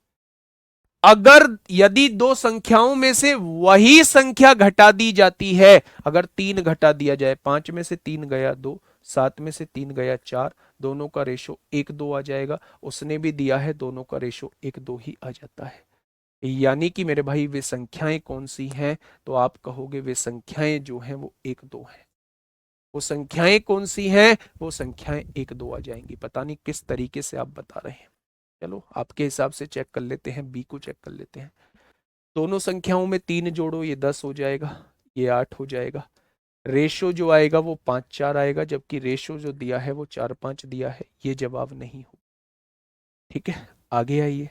अगर यदि दो संख्याओं में से वही संख्या घटा दी जाती है, अगर 3 घटा दिया जाए, 5 में से 3 गया 2, 7 में से 3 गया 4, दोनों का रेशो 1-2 आ जाएगा। उसने भी दिया है, दोनों का रेशो 1-2 ही आ जाता है। यानी कि मेरे भाई वे संख्याएं कौन सी हैं, तो आप कहोगे वे संख्याएं जो हैं वो 1-2 हैं। वो संख्याएं कौन सी हैं, वो संख्याएं 1-2 आ जाएंगी। पता नहीं किस तरीके से आप बता रहे हैं, चलो आपके हिसाब से चेक कर लेते हैं, बी को चेक कर लेते हैं। दोनों संख्याओं में 3 जोड़ो, ये 10 हो जाएगा, ये 8 हो जाएगा। रेशो जो आएगा वो 5-4 आएगा, जबकि रेशो जो दिया है वो 4-5 दिया है, ये जवाब नहीं हो। ठीक है, आगे आइए।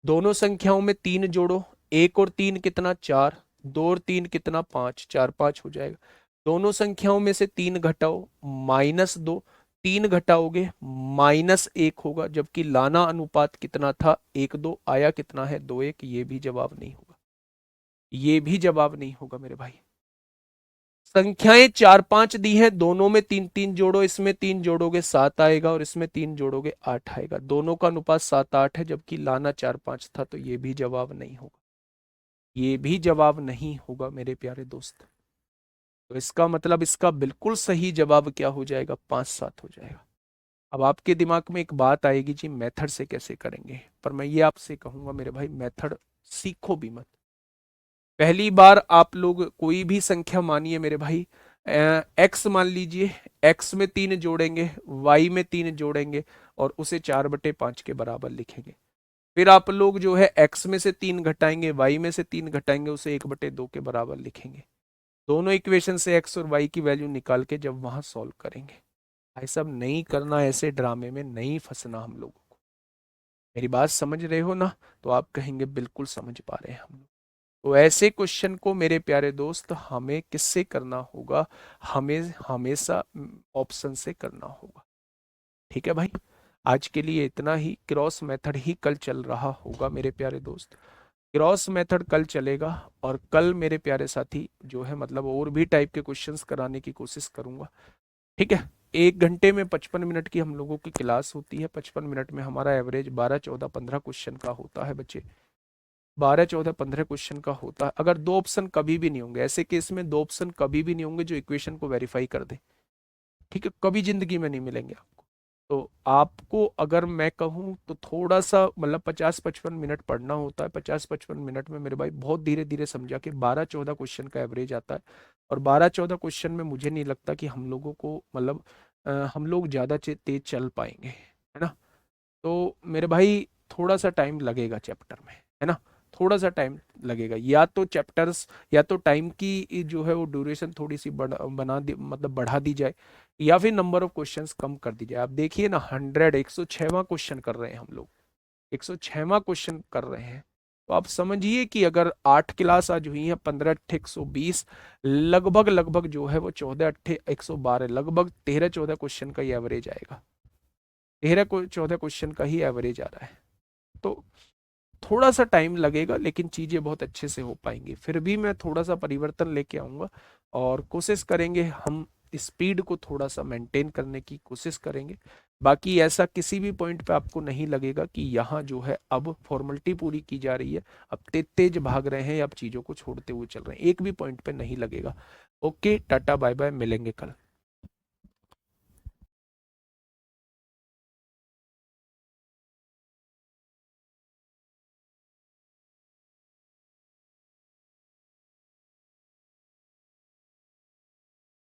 दोनों संख्याओं में 3 जोड़ो, 1 और 3 कितना 4, 2 और 3 कितना 5, 4-5 हो जाएगा। दोनों संख्याओं में से 3 घटाओ, -2, 3 घटाओगे -1 होगा, जबकि लाना अनुपात कितना था 1-2, आया कितना है 2-1, ये भी जवाब नहीं होगा, ये भी जवाब नहीं होगा मेरे भाई। संख्याएं 4-5 दी हैं, दोनों में 3-3 जोड़ो, इसमें 3 जोड़ोगे 7 आएगा, और इसमें 3 जोड़ोगे 8 आएगा। दोनों का अनुपात 7-8 है, जबकि लाना 4-5 था, तो ये भी जवाब नहीं होगा, ये भी जवाब नहीं होगा मेरे प्यारे दोस्त। तो इसका मतलब इसका बिल्कुल सही जवाब क्या हो जाएगा, 5-7 हो जाएगा। अब आपके दिमाग में एक बात आएगी, जी मेथड से कैसे करेंगे, पर मैं ये आपसे कहूंगा मेरे भाई, मेथड सीखो भी मत। पहली बार आप लोग कोई भी संख्या मानिए मेरे भाई, एक्स मान लीजिए, एक्स में 3 जोड़ेंगे, वाई में 3 जोड़ेंगे, और उसे 4/5 के बराबर लिखेंगे। फिर आप लोग जो है एक्स में से 3 घटाएंगे, वाई में से 3 घटाएंगे, उसे 1/2 के बराबर लिखेंगे। दोनों इक्वेशन से एक्स और वाई की वैल्यू निकाल के जब वहां सॉल्व करेंगे। भाई सब नहीं करना, ऐसे ड्रामे में नहीं फंसना हम लोगों को। मेरी बात समझ रहे हो ना, तो आप कहेंगे बिल्कुल समझ पा रहे हैं हम लोग। तो ऐसे क्वेश्चन को मेरे प्यारे दोस्त हमें किससे करना होगा, हमें हमेशा ऑप्शन से करना होगा। ठीक है भाई, आज के लिए इतना ही। क्रॉस मेथड ही कल चल रहा होगा मेरे प्यारे दोस्त, क्रॉस मेथड कल चलेगा। और कल मेरे प्यारे साथी जो है मतलब और भी टाइप के क्वेश्चंस कराने की कोशिश करूंगा। ठीक है, 1 घंटे में 55 मिनट की हम लोगों की क्लास होती है, 55 मिनट में हमारा एवरेज 12, 14, 15 क्वेश्चन का होता है बच्चे। 12 14 15 क्वेश्चन का होता है। अगर दो ऑप्शन कभी भी नहीं होंगे, ऐसे केस में दो ऑप्शन कभी भी नहीं होंगे जो इक्वेशन को वेरीफाई कर दे, ठीक है, कभी जिंदगी में नहीं मिलेंगे आपको। तो आपको अगर मैं कहूँ तो थोड़ा सा मतलब 50 55 मिनट पढ़ना होता है। 50 55 मिनट में मेरे भाई बहुत धीरे धीरे समझा के 12 14 क्वेश्चन का एवरेज आता है। और 12 14 क्वेश्चन में मुझे नहीं लगता कि हम लोगों को मतलब हम लोग ज़्यादा तेज चल पाएंगे, है ना। तो मेरे भाई थोड़ा सा टाइम लगेगा चैप्टर में, है ना, थोड़ा सा टाइम लगेगा। या तो चैप्टर्स, या तो टाइम की जो है वो ड्यूरेशन थोड़ी सी बना दी, मतलब बढ़ा दी जाए, या फिर नंबर ऑफ क्वेश्चंस कम कर दी जाए। आप देखिए ना, 106वां क्वेश्चन कर रहे हैं हम लोग, 106वां क्वेश्चन कर रहे हैं। तो आप समझिए कि अगर 8 क्लास आज हुई है, 15 8 120, लगभग लगभग जो है वो 14 8 112, लगभग 13 14 क्वेश्चन का ही एवरेज आएगा। 13 14 क्वेश्चन का ही एवरेज आ रहा है। तो थोड़ा सा टाइम लगेगा, लेकिन चीजें बहुत अच्छे से हो पाएंगी। फिर भी मैं थोड़ा सा परिवर्तन लेके आऊंगा और कोशिश करेंगे हम स्पीड को थोड़ा सा मेंटेन करने की कोशिश करेंगे। बाकी ऐसा किसी भी पॉइंट पे आपको नहीं लगेगा कि यहाँ जो है अब फॉर्मेलिटी पूरी की जा रही है, अब तेज भाग रहे हैं या अब चीजों को छोड़ते हुए चल रहे हैं, एक भी पॉइंट पे नहीं लगेगा। ओके, टाटा बाय बाय, मिलेंगे कल।